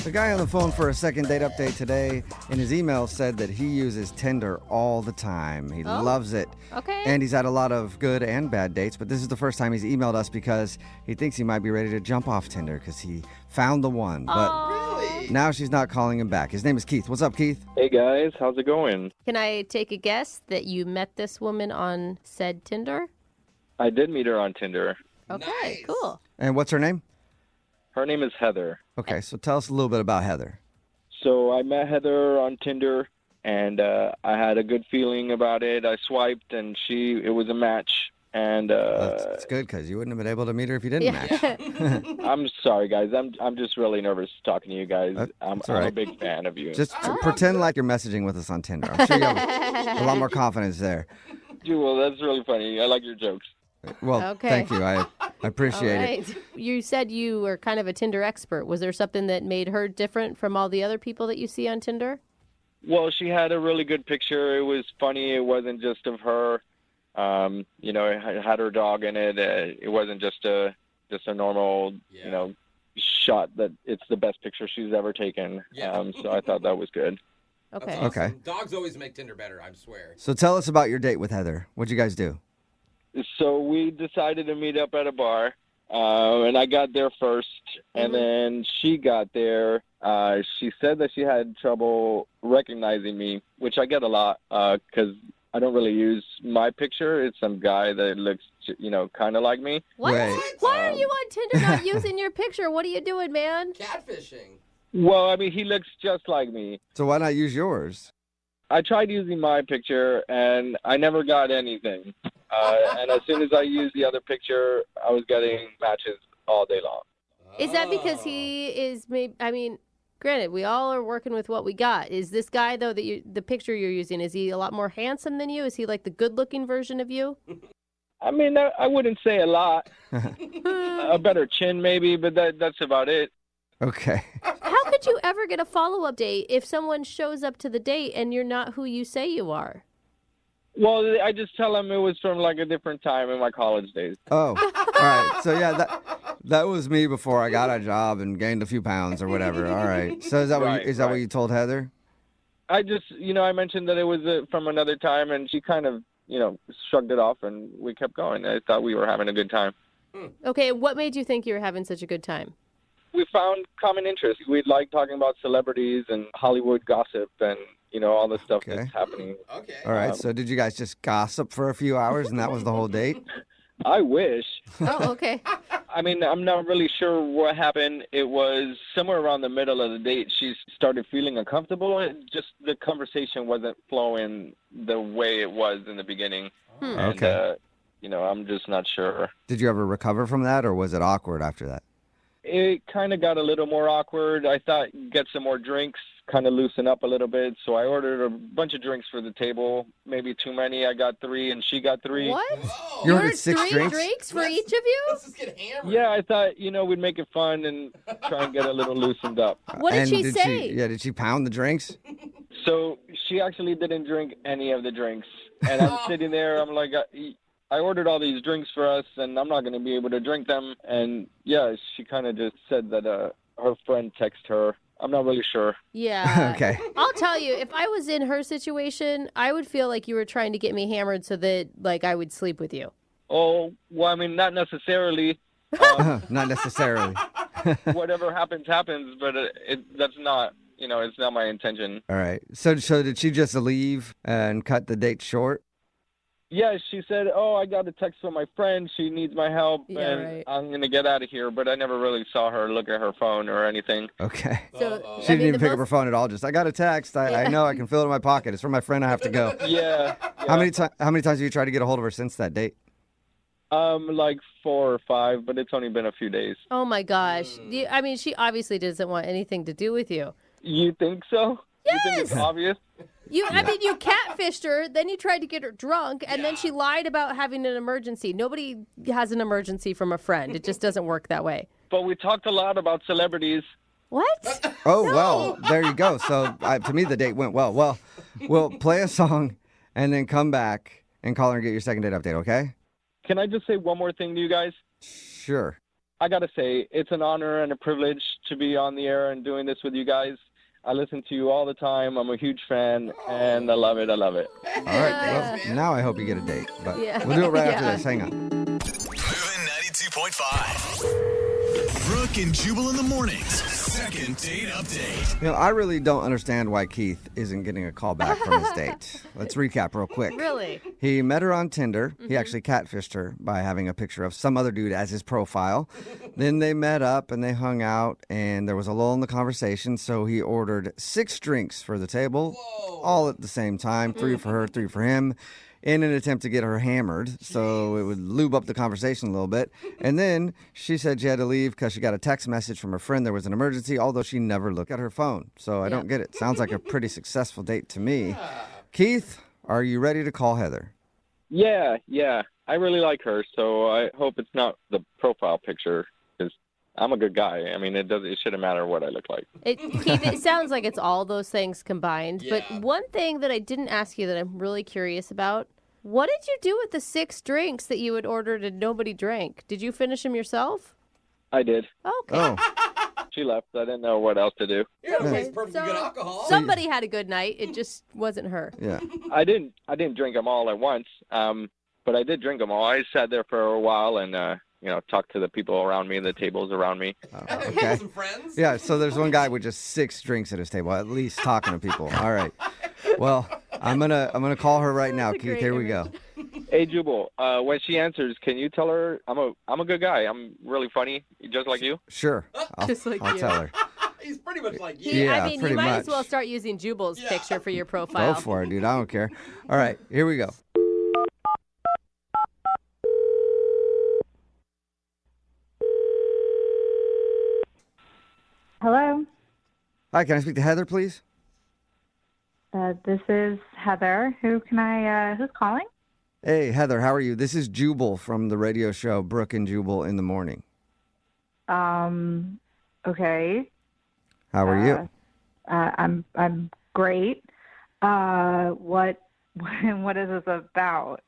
The guy on the phone for a second date update today in his email said that he uses Tinder all the time. He loves it. Okay. And he's had a lot of good and bad dates, but this is the first time he's emailed us because he thinks he might be ready to jump off Tinder because he found the one. But now she's not calling him back. His name is Keith. What's up, Keith? Hey guys, how's it going? Can I take a guess that you met this woman on said Tinder? I did meet her on Tinder. Okay, cool. And what's her name? Her name is Heather. Okay, so tell us a little bit about Heather. So I met Heather on Tinder, and I had a good feeling about it. I swiped, and it was a match. And That's good because you wouldn't have been able to meet her if you didn't match. I'm sorry, guys. I'm just really nervous talking to you guys. I'm all right. a big fan of you. Just pretend like you're messaging with us on Tinder. I'm sure you have a lot more confidence there. Jewel, that's really funny. I like your jokes. Well, Okay. thank you. I appreciate All it. right. You said you were kind of a Tinder expert. Was there something that made her different from all the other people that you see on Tinder? Well, she had a really good picture. It was funny. It wasn't just of her. It had her dog in it. It wasn't just a normal, shot that it's the best picture she's ever taken. Yeah. So I thought that was good. That's Okay. awesome. Okay. Dogs always make Tinder better, I swear. So tell us about your date with Heather. What'd you guys do? So we decided to meet up at a bar, and I got there first, and then she got there. She said that she had trouble recognizing me, which I get a lot because I don't really use my picture. It's some guy that looks, kind of like me. What? Wait. Why are you on Tinder not using your picture? What are you doing, man? Catfishing. Well, I mean, he looks just like me. So why not use yours? I tried using my picture, and I never got anything. And as soon as I used the other picture, I was getting matches all day long. Is that because he is maybe? I mean, granted, we all are working with what we got. Is this guy though the picture you're using? Is he a lot more handsome than you? Is he like the good-looking version of you? I mean, I wouldn't say a lot. A better chin, maybe, but that's about it. Okay. How could you ever get a follow-up date if someone shows up to the date and you're not who you say you are? Well, I just tell him it was from like a different time in my college days. Oh, all right. So yeah, that was me before I got a job and gained a few pounds or whatever. All right. So is that what you told Heather? I just, I mentioned that it was from another time, and she kind of, shrugged it off, and we kept going. I thought we were having a good time. Okay, what made you think you were having such a good time? We found common interests. We like talking about celebrities and Hollywood gossip and, all the stuff that's happening. Okay. All right. So did you guys just gossip for a few hours and that was the whole date? I wish. Oh, okay. I mean, I'm not really sure what happened. It was somewhere around the middle of the date. She started feeling uncomfortable. Just the conversation wasn't flowing the way it was in the beginning. And, Okay. I'm just not sure. Did you ever recover from that or was it awkward after that? It kind of got a little more awkward. I thought get some more drinks, kind of loosen up a little bit. So I ordered a bunch of drinks for the table, maybe too many. I got 3 and she got 3. What? Whoa. You ordered 6 3 drinks? for each of you? Let's just get hammered. Yeah, I thought, we'd make it fun and try and get a little loosened up. What did And she say? Did she pound the drinks? So she actually didn't drink any of the drinks. And I'm sitting there, I'm like, I ordered all these drinks for us, and I'm not going to be able to drink them. And, yeah, she kind of just said that her friend texted her. I'm not really sure. Yeah. Okay. I'll tell you, if I was in her situation, I would feel like you were trying to get me hammered so that, like, I would sleep with you. Oh, well, I mean, not necessarily. Not necessarily. Whatever happens, happens, but that's not, it's not my intention. All right. So did she just leave and cut the date short? Yeah, she said, oh, I got a text from my friend. She needs my help, Yeah, and right. I'm going to get out of here. But I never really saw her look at her phone or anything. Okay. So, She didn't even pick up her phone at all. Just, I got a text. I know I can feel it in my pocket. It's from my friend. I have to go. Yeah. How many times have you tried to get a hold of her since that date? Like 4 or 5, but it's only been a few days. Oh, my gosh. I mean, she obviously doesn't want anything to do with you. You think so? Yes! You think it's obvious? I mean, you catfished her, then you tried to get her drunk, and then she lied about having an emergency. Nobody has an emergency from a friend. It just doesn't work that way. But we talked a lot about celebrities. What? Oh, well, there you go. So to me, the date went well. Well, we'll play a song and then come back and call her and get your second date update, okay? Can I just say one more thing to you guys? Sure. I got to say, it's an honor and a privilege to be on the air and doing this with you guys. I listen to you all the time. I'm a huge fan, and I love it. I love it. All right. Well, now I hope you get a date. But Yeah. we'll do it right after Yeah. this. Hang on. Moving 92.5. Brooke and Jubal in the mornings. Second date update. I really don't understand why Keith isn't getting a call back from his date. Let's recap real quick. Really? He met her on Tinder. He actually catfished her by having a picture of some other dude as his profile. Then they met up and they hung out, and there was a lull in the conversation, so he ordered 6 drinks for the table, all at the same time, 3 for her, 3 for him, in an attempt to get her hammered, so it would lube up the conversation a little bit. And then she said she had to leave because she got a text message from her friend there was an emergency, although she never looked at her phone. So I don't get it. Sounds like a pretty successful date to me. Keith, are you ready to call Heather? Yeah. I really like her, so I hope it's not the profile picture, because I'm a good guy. I mean, it shouldn't matter what I look like. Keith, it sounds like it's all those things combined. Yeah. But one thing that I didn't ask you that I'm really curious about, what did you do with the 6 drinks that you had ordered and nobody drank? Did you finish them yourself? I did. Okay. Oh, She left. I didn't know what else to do. You gotta waste perfectly good alcohol. Somebody had a good night. It just wasn't her. yeah. I didn't drink them all at once, but I did drink them all. I sat there for a while and talked to the people around me and the tables around me. Okay. Some friends. Yeah, so there's one guy with just 6 drinks at his table, at least talking to people. All right. Well, I'm gonna call her right now, Keith. Here we go. Hey, Jubal, when she answers, can you tell her I'm a good guy? I'm really funny, just like you. Sure. I'll you. tell her. He's pretty much like you. Yeah, I mean, you pretty might much. as well start using Jubal's picture for your Go profile. for it, dude. I don't care. All right, here we go. Hello, Hi, can I speak to Heather, please? this is Heather. Who's calling? Hey, Heather, how are you? This is Jubal from the radio show Brooke and Jubal in the Morning. Okay. How are you? I'm great. What is this about?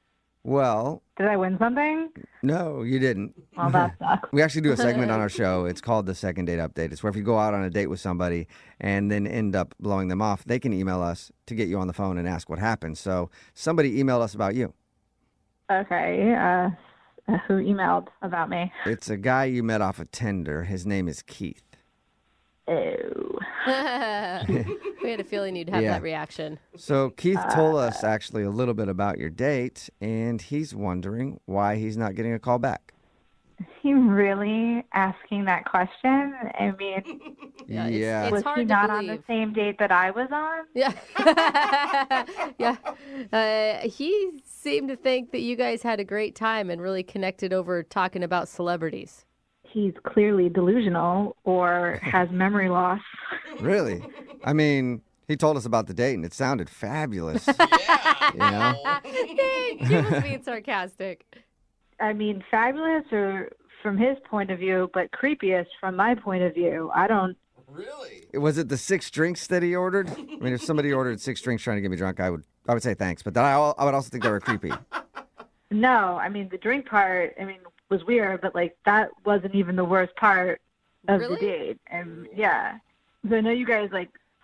Well, Did I win something? no, you didn't. Well, that sucks. We actually do a segment on our show. It's called the Second Date Update. It's where if you go out on a date with somebody and then end up blowing them off, they can email us to get you on the phone and ask what happened. So somebody emailed us about you. Okay. Who emailed about me? It's a guy you met off of Tinder. His name is Keith. Oh. We had a feeling you'd have Yeah. that reaction. So Keith told us actually a little bit about your date, and he's wondering why he's not getting a call back. He really asking that question? I mean, Yeah. was hard he to not on believe. the same date that I was on? Yeah. Yeah. He seemed to think that you guys had a great time and really connected over talking about celebrities. He's clearly delusional or has memory loss. Really? I mean, he told us about the date, and it sounded fabulous. Yeah. You know? He was being sarcastic. I mean, fabulous or from his point of view, but creepiest from my point of view. I don't. Really? Was it the 6 drinks that he ordered? I mean, if somebody ordered 6 drinks trying to get me drunk, I would say thanks. But then I would also think they were creepy. No, I mean, the drink part, was weird, but like that wasn't even the worst part of Really? the date. And yeah. So I know you guys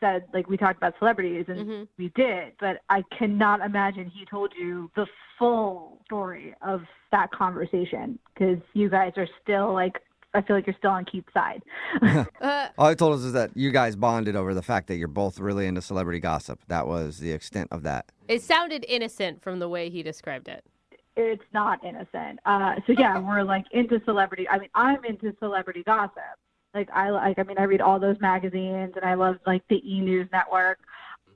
said we talked about celebrities and we did, but I cannot imagine he told you the full story of that conversation because you guys are still I feel like you're still on Keith's side. All he told us is that you guys bonded over the fact that you're both really into celebrity gossip. That was the extent of that. It sounded innocent from the way he described it. It's not innocent. So yeah, we're into celebrity. I mean, I'm into celebrity gossip. I read all those magazines and I love the E! News Network.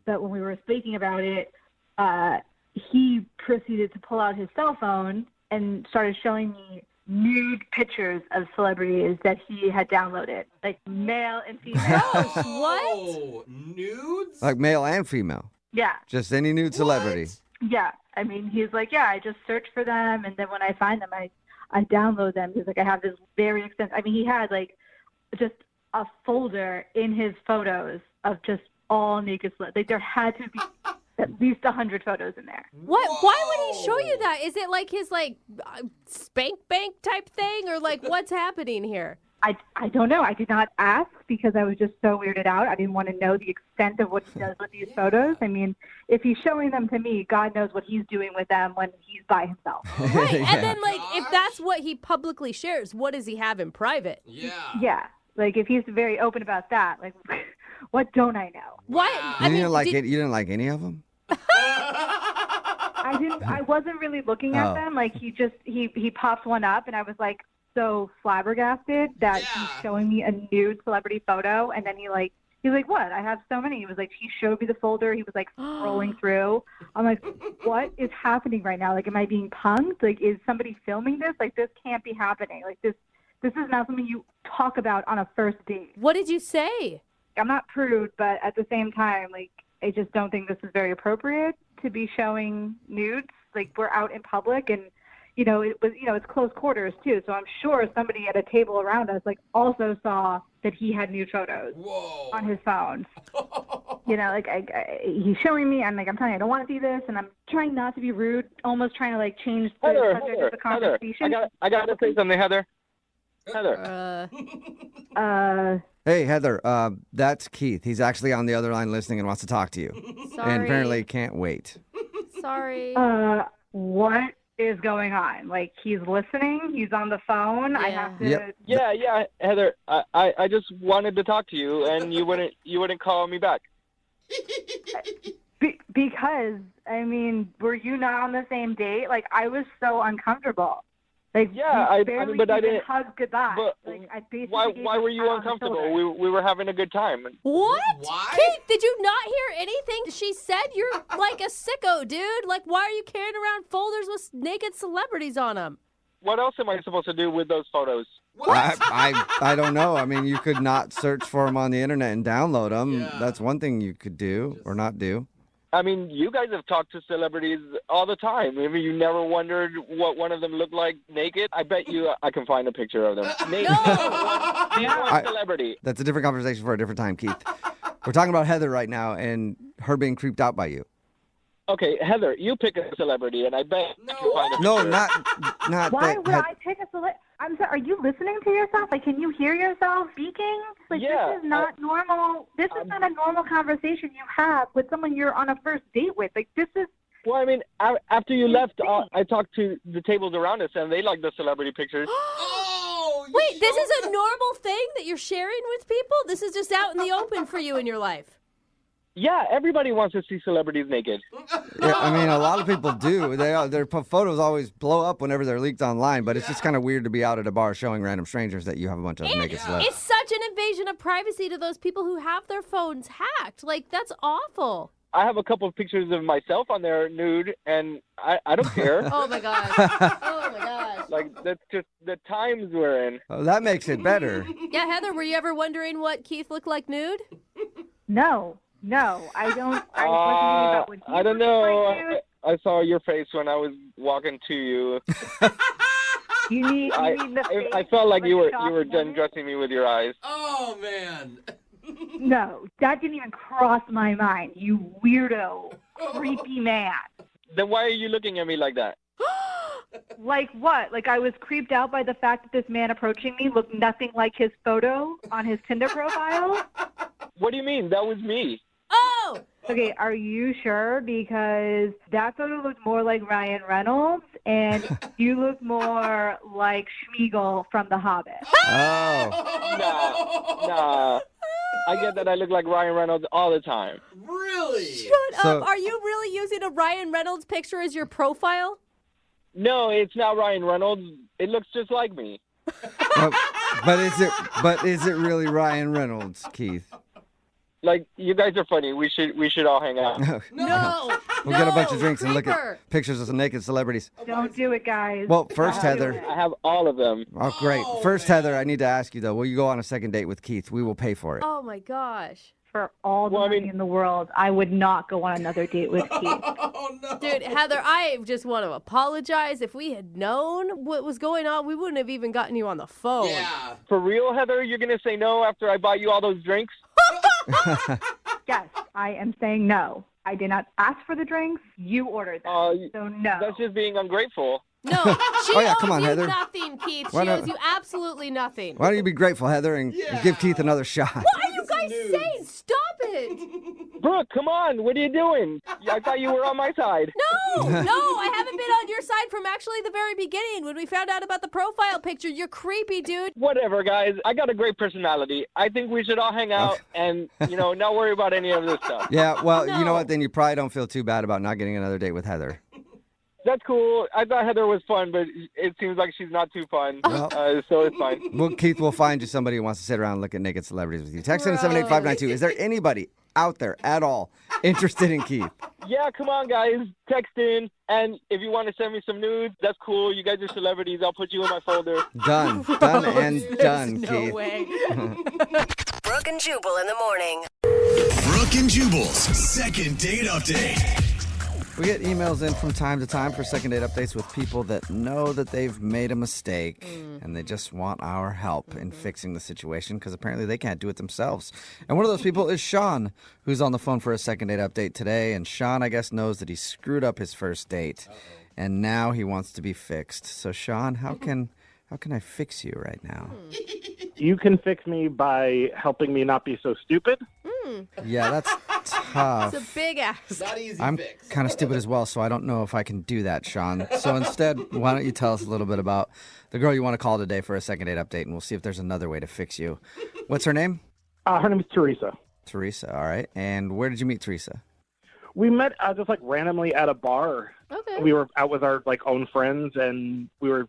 But when we were speaking about it, he proceeded to pull out his cell phone and started showing me nude pictures of celebrities that he had downloaded, male and female. Oh, nudes? Like male and female. Yeah. Just any nude celebrity. Yeah. I mean, he's I just search for them, and then when I find them, I download them. He's I have this very extensive. I mean, he had just a folder in his photos of just all naked celebrities. There had to be at least 100 photos in there. What? Why would he show you that? Is it his spank bank type thing, or what's happening here? I don't know. I did not ask because I was just so weirded out. I didn't want to know the extent of what he does with these photos. I mean, if he's showing them to me, God knows what he's doing with them when he's by himself. Right. Yeah. And then, if that's what he publicly shares, what does he have in private? Yeah. Yeah. If he's very open about that, what don't I know? What? You didn't like any of them? I wasn't really looking at them. He pops one up, and I was so flabbergasted that he's showing me a nude celebrity photo, and then he's like, what? I have so many. He was he showed me the folder. He was scrolling through. I'm what is happening right now? Am I being punked? Is somebody filming this? This can't be happening. This is not something you talk about on a first date. What did you say? I'm not prude, but at the same time, I just don't think this is very appropriate to be showing nudes. We're out in public, and it's close quarters too. So I'm sure somebody at a table around us also saw that he had nude photos on his phone. He's showing me. I'm telling you, I don't want to see this, and I'm trying not to be rude, almost trying to change the subject of the conversation. I got to say something, Heather. Hey, Heather, that's Keith. He's actually on the other line listening and wants to talk to you. Sorry. And apparently can't wait. Sorry. What is going on? He's listening. He's on the phone. I have to. Yep. Yeah, Heather. I just wanted to talk to you, and you wouldn't call me back. Because were you not on the same date? I was so uncomfortable. I didn't hug goodbye. But why were you uncomfortable? We were having a good time. What? Why? Kate, did you not hear anything she said? You're like a sicko, dude. Why are you carrying around folders with naked celebrities on them? What else am I supposed to do with those photos? I don't know. You could not search for them on the internet and download them. Yeah. That's one thing you could do or not do. You guys have talked to celebrities all the time. You never wondered what one of them looked like naked? I bet you I can find a picture of them. Naked. One celebrity. That's a different conversation for a different time, Keith. We're talking about Heather right now and her being creeped out by you. Okay, Heather, you pick a celebrity, and I bet I can find a picture. No, not Why that. would I pick a celebrity? I'm sorry, are you listening to yourself? Can you hear yourself speaking? Yeah, This is not normal. This is not a normal conversation you have with someone you're on a first date with. This is... Well, after you left, I talked to the tables around us, and they like the celebrity pictures. Wait, this is a normal thing that you're sharing with people? This is just out in the open for you in your life? Yeah, everybody wants to see celebrities naked. Yeah, a lot of people do. Their photos always blow up whenever they're leaked online, but it's just kind of weird to be out at a bar showing random strangers that you have a bunch of naked celebs. It's such an invasion of privacy to those people who have their phones hacked. That's awful. I have a couple of pictures of myself on there nude, and I don't care. Oh, my gosh. Oh, my gosh. That's just the times we're in. Oh, that makes it better. Yeah, Heather, were you ever wondering what Keith looked like nude? No, I don't. I wasn't thinking about what he I don't looked know. like, dude. I saw your face when I was walking to you. You need the face. I felt like you were shocked done dressing me with your eyes. Oh, man. No, that didn't even cross my mind. You weirdo, creepy man. Then why are you looking at me like that? Like what? I was creeped out by the fact that this man approaching me looked nothing like his photo on his Tinder profile. What do you mean? That was me. Oh! Okay, are you sure? Because that photo looked more like Ryan Reynolds, and you look more like Schmeagol from The Hobbit. Oh. Nah. I get that I look like Ryan Reynolds all the time. Really? Shut up. Are you really using a Ryan Reynolds picture as your profile? No, it's not Ryan Reynolds. It looks just like me. But is it really Ryan Reynolds, Keith? You guys are funny. We should all hang out. No. We'll get a bunch of drinks and look at pictures of some naked celebrities. Don't do it, guys. Well, first, Heather. I have all of them. Oh, great. First, Heather, I need to ask you, though. Will you go on a second date with Keith? We will pay for it. Oh, my gosh. For all the money in the world, I would not go on another date with Keith. Oh, no. Dude, Heather, I just want to apologize. If we had known what was going on, we wouldn't have even gotten you on the phone. Yeah. For real, Heather? You're going to say no after I buy you all those drinks? Yes, I am saying no. I did not ask for the drinks. You ordered them. So no. That's just being ungrateful. No, she owes come on, you Heather. nothing, Keith. She Why not? owes you absolutely nothing. Why don't you be grateful, Heather, and give Keith another shot? What are you guys saying? Stop it. Brooke, come on. What are you doing? I thought you were on my side. No, I haven't been on your side from actually the very beginning when we found out about the profile picture. You're creepy, dude. Whatever, guys. I got a great personality. I think we should all hang out and, not worry about any of this stuff. Yeah, well, you know what? Then you probably don't feel too bad about not getting another date with Heather. That's cool. I thought Heather was fun, but it seems like she's not too fun, so it's fine. Well, Keith will find you somebody who wants to sit around and look at naked celebrities with you. Text in 78592. Is there anybody out there at all interested in Keith? Yeah, come on, guys. Text in, and if you want to send me some nudes, that's cool. You guys are celebrities. I'll put you in my folder. Done and done, Keith. No way. Brooke and Jubal in the morning. Brooke and Jubal's second date update. We get emails in from time to time for second date updates with people that know that they've made a mistake and they just want our help in fixing the situation because apparently they can't do it themselves. And one of those people is Sean, who's on the phone for a second date update today. And Sean, I guess, knows that he screwed up his first date and now he wants to be fixed. So, Sean, how can I fix you right now? You can fix me by helping me not be so stupid. Yeah, that's tough. It's a big ask. Not easy I'm fix. kind of stupid as well, so I don't know if I can do that, Sean. So instead, why don't you tell us a little bit about the girl you want to call today for a second date update, and we'll see if there's another way to fix you. What's her name? Her name is Teresa. Teresa, all right. And where did you meet Teresa? We met just like randomly at a bar. Okay. We were out with our like own friends, and we were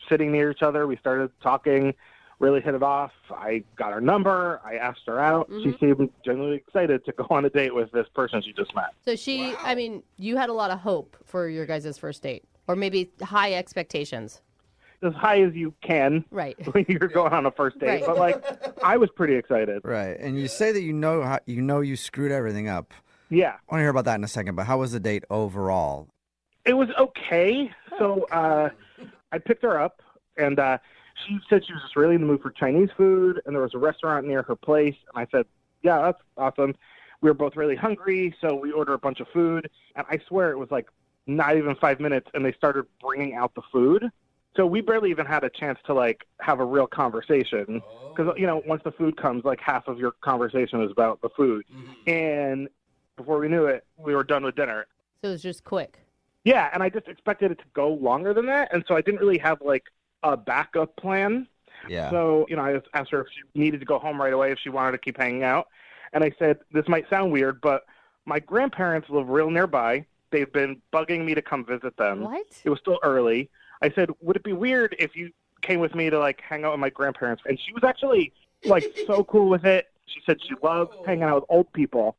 sitting near each other. We started talking, really hit it off. I got her number. I asked her out. She seemed genuinely excited to go on a date with this person she just met. So I mean, you had a lot of hope for your guys' first date, or maybe high expectations. As high as you can Right. when you're going on a first date. Right. But like, I was pretty excited. Right. And you say that you screwed everything up. Yeah. I want to hear about that in a second, but how was the date overall? It was okay. So I picked her up, and she said she was just really in the mood for Chinese food, and there was a restaurant near her place. And I said, yeah, that's awesome. We were both really hungry, so we ordered a bunch of food. And I swear it was like not even 5 minutes, and they started bringing out the food. So we barely even had a chance to like have a real conversation because, you know, once the food comes, like half of your conversation is about the food. And before we knew it, we were done with dinner. So it was just quick. Yeah, and I just expected it to go longer than that, and so I didn't really have like a backup plan. Yeah. So, you know, I just asked her if she needed to go home right away, if she wanted to keep hanging out. And I said, this might sound weird, but my grandparents live real nearby. They've been bugging me to come visit them. What? It was still early. I said, would it be weird if you came with me to like hang out with my grandparents? And she was actually like so cool with it. She said she loved hanging out with old people.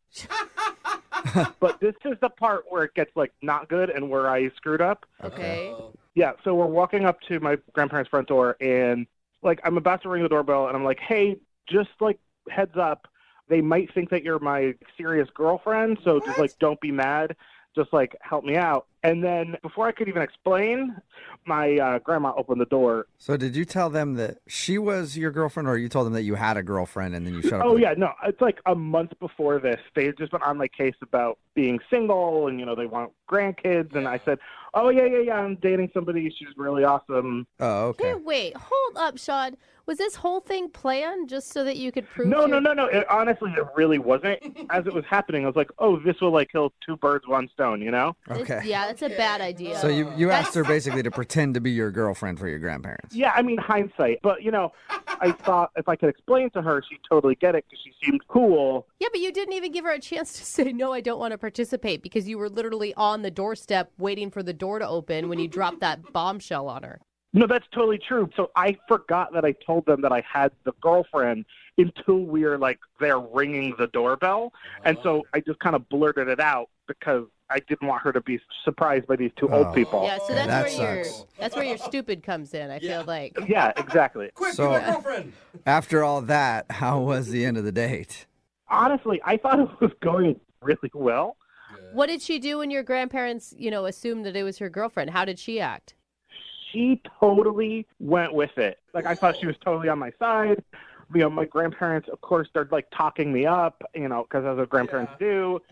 But this is the part where it gets like not good and where I screwed up. Okay. Yeah, so we're walking up to my grandparents' front door, and like I'm about to ring the doorbell, and I'm like, hey, just like heads up, they might think that you're my serious girlfriend, so just like don't be mad, just like help me out. And then before I could even explain, my grandma opened the door. So did you tell them that she was your girlfriend, or you told them that you had a girlfriend and then you shut up? Oh, yeah, no, it's like a month before this. They had just been on my case about being single and, you know, they want grandkids. And I said, oh, yeah, I'm dating somebody. She's really awesome. Oh, okay. Hey, wait, hold up, Sean. Was this whole thing planned just so that you could prove No. Honestly, it really wasn't. As it was happening, I was like, oh, this will like kill two birds, one stone, you know? Okay. Yeah, that's a bad idea. So you asked her basically to pretend to be your girlfriend for your grandparents. Yeah, I mean, hindsight. But, you know, I thought if I could explain to her, she'd totally get it because she seemed cool. Yeah, but you didn't even give her a chance to say, no, I don't want to participate, because you were literally on the doorstep waiting for the door to open when you dropped that bombshell on her. No, that's totally true. So I forgot that I told them that I had the girlfriend until we were like there ringing the doorbell. And so I just kind of blurted it out because I didn't want her to be surprised by these two old people. Yeah, so that's where your stupid comes in, I feel like. Yeah, exactly. Quick, So- be my girlfriend. After all that, how was the end of the date? Honestly, I thought it was going really well. What did she do when your grandparents, assumed that it was her girlfriend? How did she act? She totally went with it. Like, I thought she was totally on my side. You know, my grandparents, of course, they're like talking me up, because as our grandparents do.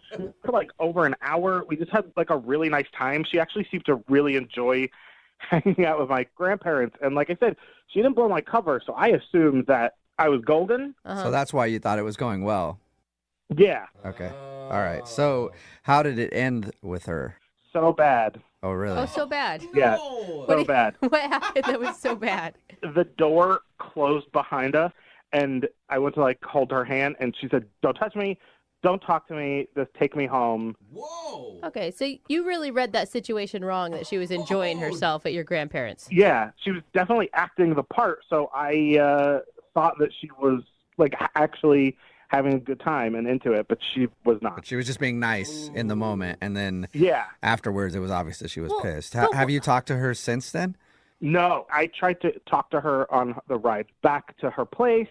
For like over an hour, we just had like a really nice time. She actually seemed to really enjoy hanging out with my grandparents. And like I said, she didn't blow my cover, so I assumed that I was golden. So that's why you thought it was going well. Yeah. Okay. All right. So how did it end with her? So bad. Oh, really? Oh, so bad. Yeah, so bad. What happened that was so bad? The door closed behind us, and I went to like hold her hand, and she said, "Don't touch me, don't talk to me, just take me home." Whoa. Okay, so you really read that situation wrong, that she was enjoying herself at your grandparents'. Yeah, she was definitely acting the part, so I thought that she was like actually having a good time and into it, but she was not. But she was just being nice in the moment, and then Yeah. afterwards it was obvious that she was pissed. Have you talked to her since then? No, I tried to talk to her on the ride back to her place.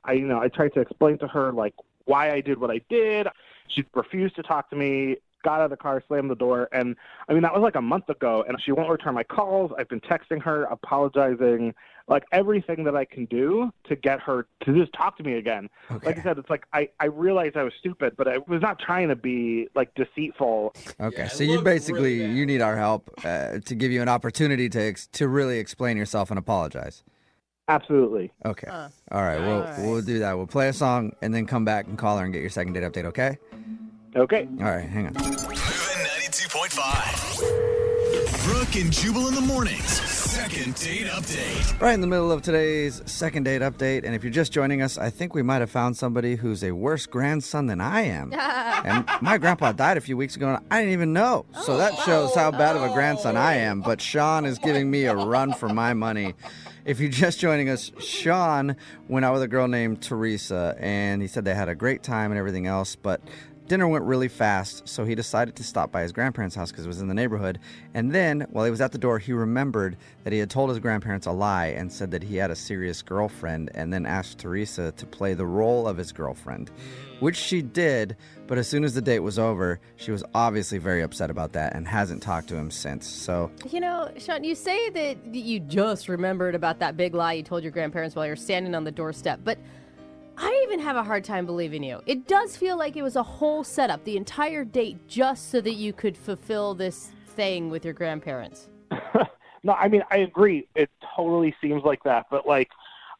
I tried to explain to her like why I did what I did. She refused to talk to me. got out of the car, slammed the door, and I mean, that was like a month ago, and she won't return my calls. I've been texting her, apologizing, like everything that I can do to get her to just talk to me again. Okay. Like I said, it's like I realized I was stupid, but I was not trying to be like deceitful. Okay, so you basically you need our help to give you an opportunity to really explain yourself and apologize. Absolutely. Okay. All right. We'll do that. We'll play a song and then come back and call her and get your second date update. Okay. Okay. All right. Hang on. Moving 92.5. Brooke and Jubal in the mornings. Second date update. Right in the middle of today's second date update, and if you're just joining us, I think we might have found somebody who's a worse grandson than I am. And my grandpa died a few weeks ago, and I didn't even know. So that shows how bad of a grandson I am. But Sean is giving me a run for my money. If you're just joining us, Sean went out with a girl named Teresa, and he said they had a great time and everything else, but dinner went really fast, so he decided to stop by his grandparents' house because it was in the neighborhood. And then, while he was at the door, he remembered that he had told his grandparents a lie and said that he had a serious girlfriend, and then asked Teresa to play the role of his girlfriend, which she did. But as soon as the date was over, she was obviously very upset about that and hasn't talked to him since. So, You know, Sean, you say that you just remembered about that big lie you told your grandparents while you're standing on the doorstep, but I even have a hard time believing you. It does feel like it was a whole setup, the entire date, just so that you could fulfill this thing with your grandparents. No, I mean, I agree. It totally seems like that, but like,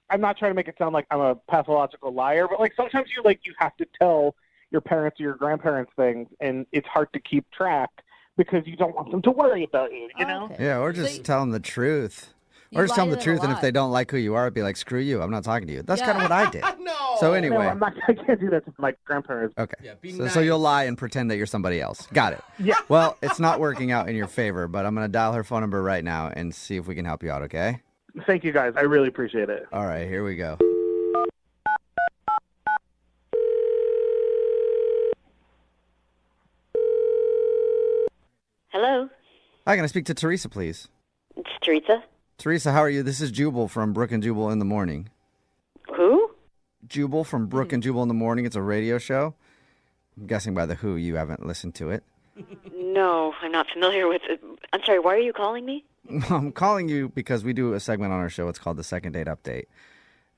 I'm not trying to make it sound like I'm a pathological liar, but like sometimes you have to tell your parents or your grandparents things, and it's hard to keep track because you don't want them to worry about you, you know? yeah, or just tell them the truth. Or just tell them the truth, and if they don't like who you are, be like, screw you, I'm not talking to you. That's kind of what I did. No. So anyway. No, I can't do that to my grandparents. Okay. So you'll lie and pretend that you're somebody else. Got it. Yeah. Well, it's not working out in your favor, but I'm going to dial her phone number right now and see if we can help you out, okay? Thank you, guys. I really appreciate it. All right, here we go. Hello, Hi, can I speak to Teresa, please? it's Teresa. Teresa, how are you? This is Jubal from Brooke and Jubal in the Morning. Who? Jubal from Brooke and Jubal in the Morning. It's a radio show. I'm guessing by the who you haven't listened to it. No, I'm not familiar with it. I'm sorry, why are you calling me? I'm calling you because we do a segment on our show. It's called the Second Date Update.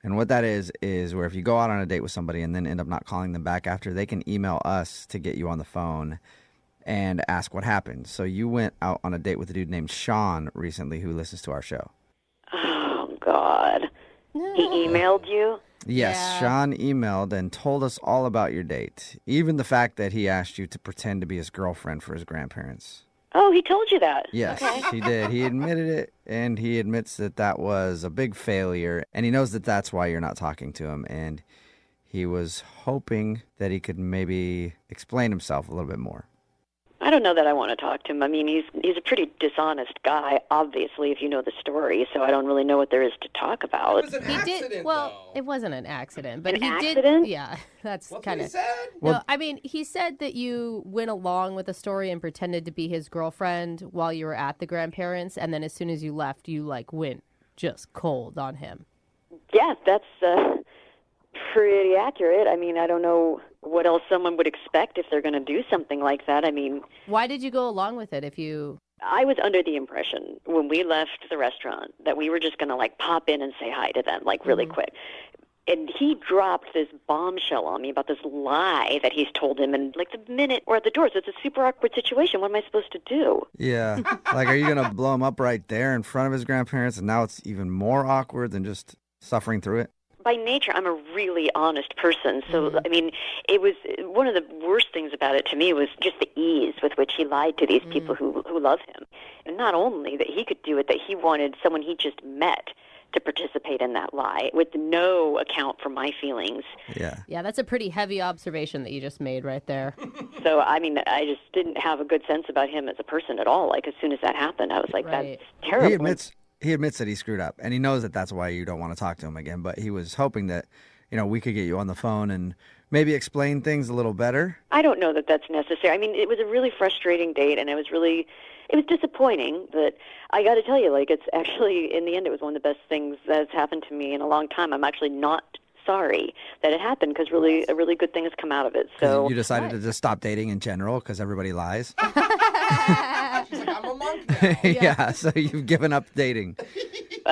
And what that is where if you go out on a date with somebody and then end up not calling them back after, they can email us to get you on the phone and ask what happened. So you went out on a date with a dude named Sean recently who listens to our show. Oh, God. He emailed you? Yes, Sean emailed and told us all about your date. Even the fact that he asked you to pretend to be his girlfriend for his grandparents. Oh, he told you that? Yes, Okay. he did. He admitted it, and he admits that that was a big failure, and he knows that that's why you're not talking to him, and he was hoping that he could maybe explain himself a little bit more. I don't know that I want to talk to him. I mean, he's a pretty dishonest guy, obviously, if you know the story, so I don't really know what there is to talk about. It wasn't an accident, but An he accident? did. Yeah, that's kind of. Well- No, I mean, he said that you went along with the story and pretended to be his girlfriend while you were at the grandparents, and then as soon as you left, you went just cold on him. Yeah, that's pretty accurate. I mean, I don't know what else someone would expect if they're going to do something like that. I mean, Why did you go along with it if you? I was under the impression when we left the restaurant that we were just going to pop in and say hi to them really quick. And he dropped this bombshell on me about this lie that he's told him, and the minute we're at the door, so it's a super awkward situation. What am I supposed to do? Yeah. Are you going to blow him up right there in front of his grandparents, and now it's even more awkward than just suffering through it? By nature, I'm a really honest person. So, I mean, it was one of the worst things about it to me was just the ease with which he lied to these people who love him. And not only that he could do it, that he wanted someone he just met to participate in that lie with no account for my feelings. Yeah. Yeah, that's a pretty heavy observation that you just made right there. So, I mean, I just didn't have a good sense about him as a person at all. As soon as that happened, I was like, that's terrible. He admits that he screwed up, and he knows that that's why you don't want to talk to him again, but he was hoping that, we could get you on the phone and maybe explain things a little better. I don't know that that's necessary. I mean, it was a really frustrating date, and it was disappointing, but I got to tell you, it's actually, in the end, it was one of the best things that has happened to me in a long time. I'm actually not sorry that it happened because really a really good thing has come out of it. So You decided to just stop dating in general because everybody lies? She's like, I'm a monk now. Yeah, so you've given up dating.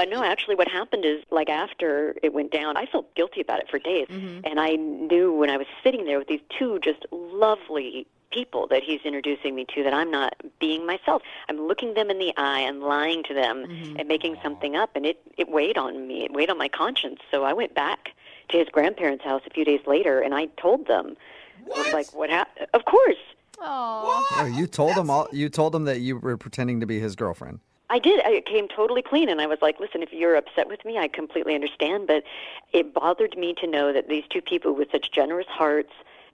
No, actually, what happened is, like, after it went down, I felt guilty about it for days. Mm-hmm. And I knew when I was sitting there with these two just lovely people that he's introducing me to that I'm not being myself. I'm looking them in the eye and lying to them and making something up. And it weighed on me. It weighed on my conscience. So I went back to his grandparents' house a few days later, and I told them. What? I was like, what happened? Of course. Oh, you told him all. You told him that you were pretending to be his girlfriend. I did. I came totally clean, and I was like, listen, if you're upset with me, I completely understand, but it bothered me to know that these two people with such generous hearts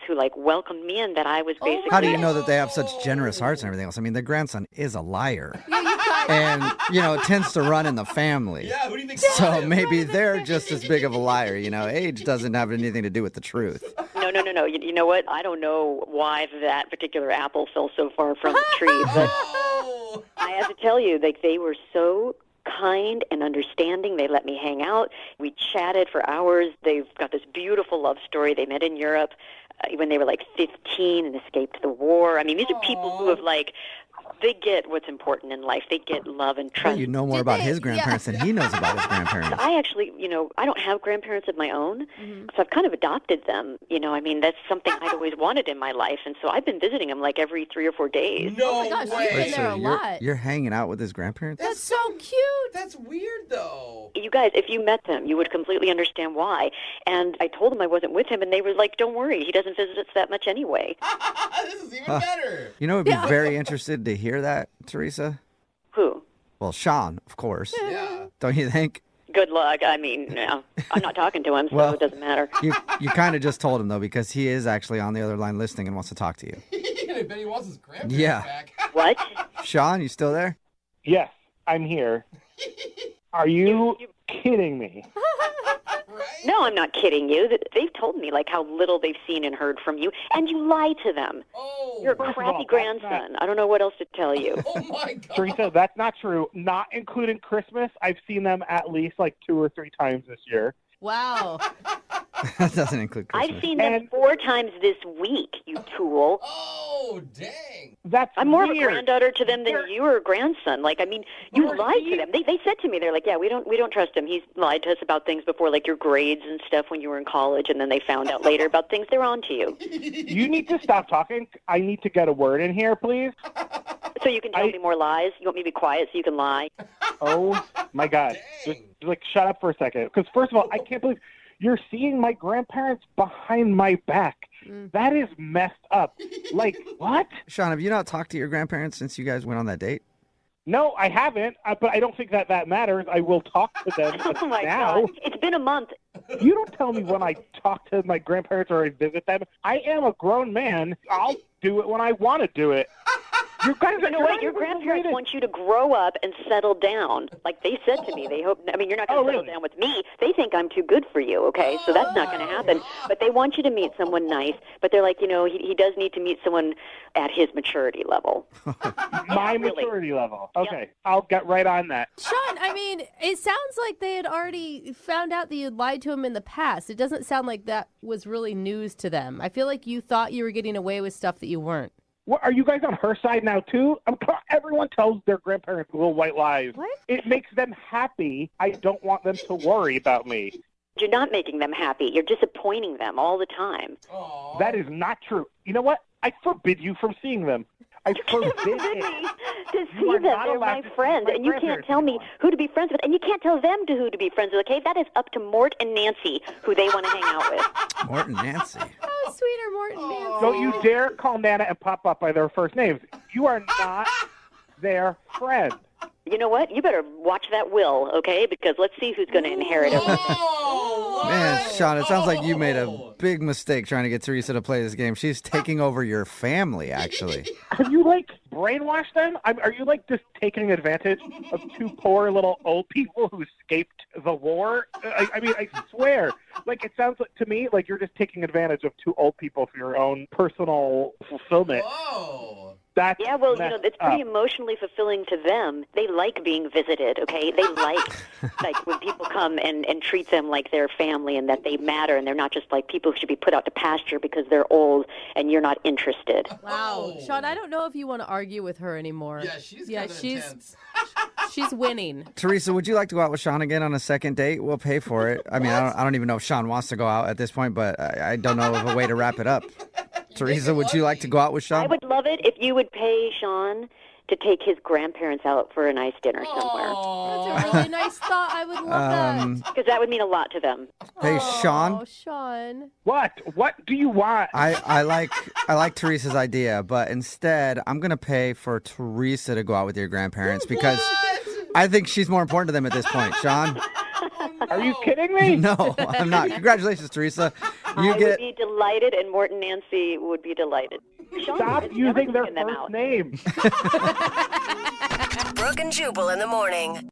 who, like, welcomed me in, that I was basically... How do you know that they have such generous hearts and everything else? I mean, their grandson is a liar. And, it tends to run in the family. Yeah, who do you think? So maybe they're just as big of a liar. Age doesn't have anything to do with the truth. No. You know what? I don't know why that particular apple fell so far from the tree, but I have to tell you, like, they were so kind and understanding. They let me hang out. We chatted for hours. They've got this beautiful love story. They met in Europe when they were like 15 and escaped the war. I mean, these are people who have, like, they get what's important in life. They get love and trust. Well, you know more about his grandparents than he knows about his grandparents. I actually, I don't have grandparents of my own, so I've kind of adopted them. I mean, that's something I'd always wanted in my life, and so I've been visiting them like every 3 or 4 days. No Oh my gosh, way. you've been there a lot. You're hanging out with his grandparents? That's so cute. That's weird, though. You guys, if you met them, you would completely understand why. And I told them I wasn't with him, and they were like, don't worry, he doesn't visit us that much anyway. This is even better. I'd be very interested to hear that, Teresa. Who? Well, Sean, of course. Yeah. Don't you think? Good luck. I mean, no, I'm not talking to him, so Well, it doesn't matter. You kind of just told him, though, because he is actually on the other line listening and wants to talk to you. I bet he wants his grandparents Yeah. back. What? Sean, you still there? Yes, I'm here. Are you kidding me? No, I'm not kidding you. They've told me, like, how little they've seen and heard from you, and you lie to them. Oh. You're a First of crappy all, that's grandson. I don't know what else to tell you. Oh, my God. Teresa, that's not true. Not including Christmas. I've seen them at least like 2 or 3 times this year. Wow. That doesn't include Christmas. I've seen them 4 times this week, you tool. Oh, dang. That's I'm more of a weird. granddaughter to them than you are a grandson. Like, I mean, you lied to them. They said to me, they're like, yeah, we don't trust him. He's lied to us about things before, like your grades and stuff when you were in college, and then they found out later about things they're on to you. You need to stop talking. I need to get a word in here, please. So you can tell me more lies? You want me to be quiet so you can lie? Oh, my God. Just, shut up for a second. Because, first of all, I can't believe you're seeing my grandparents behind my back. That is messed up. Like, what? Sean, have you not talked to your grandparents since you guys went on that date? No, I haven't, but I don't think that matters. I will talk to them Oh, my now. God. It's been a month. You don't tell me when I talk to my grandparents or I visit them. I am a grown man. I'll do it when I want to do it. You guys You know what? Your grandparents want you to grow up and settle down. Like they said to me, they hope. I mean, you're not going to settle down with me. They think I'm too good for you. Okay, so that's not going to happen. But they want you to meet someone nice. But they're like, he does need to meet someone at his maturity level. My maturity level. Okay, I'll get right on that. Sean, I mean, it sounds like they had already found out that you lied to him in the past. It doesn't sound like that was really news to them. I feel like you thought you were getting away with stuff that you weren't. What, are you guys on her side now, too? Everyone tells their grandparents little white lies. What? It makes them happy. I don't want them to worry about me. You're not making them happy. You're disappointing them all the time. That is not true. You know what? I forbid you from seeing them. I forbid it. To see them, they're my friends, and you can't tell me who to be friends with, and you can't tell them who to be friends with. Okay, that is up to Mort and Nancy, who they want to hang out with. Mort and Nancy. Oh, sweeter Mort and Nancy. Don't you dare call Nana and Pop Up by their first names. You are not their friend. You know what? You better watch that will, okay? Because let's see who's going to inherit everything. Man, Sean, it sounds like you made a big mistake trying to get Teresa to play this game. She's taking over your family, actually. Have you, brainwashed them? Are you, just taking advantage of 2 poor little old people who escaped the war? I mean, I swear. It sounds to me like you're just taking advantage of 2 old people for your own personal fulfillment. Whoa. Yeah, well, it's pretty emotionally fulfilling to them. They like being visited, okay? They like when people come and treat them like their family and that they matter and they're not just like people who should be put out to pasture because they're old and you're not interested. Wow. Sean, I don't know if you want to argue with her anymore. Yeah, she's intense. She's winning. Teresa, would you like to go out with Sean again on a second date? We'll pay for it. I mean, I don't even know if Sean wants to go out at this point, but I don't know of a way to wrap it up. Teresa, would you like to go out with Sean? I would love it if you would pay Sean to take his grandparents out for a nice dinner somewhere. That's a really nice thought. I would love that. Because that would mean a lot to them. Hey, Sean. Oh, Sean. What? What do you want? I like Teresa's idea, but instead, I'm going to pay for Teresa to go out with your grandparents because I think she's more important to them at this point. Sean? Are you kidding me? No, I'm not. Congratulations, Teresa. I would be delighted, and Mort and Nancy would be delighted. Sean Stop has using never their taken them first out. name. Brooke and Jubal in the morning.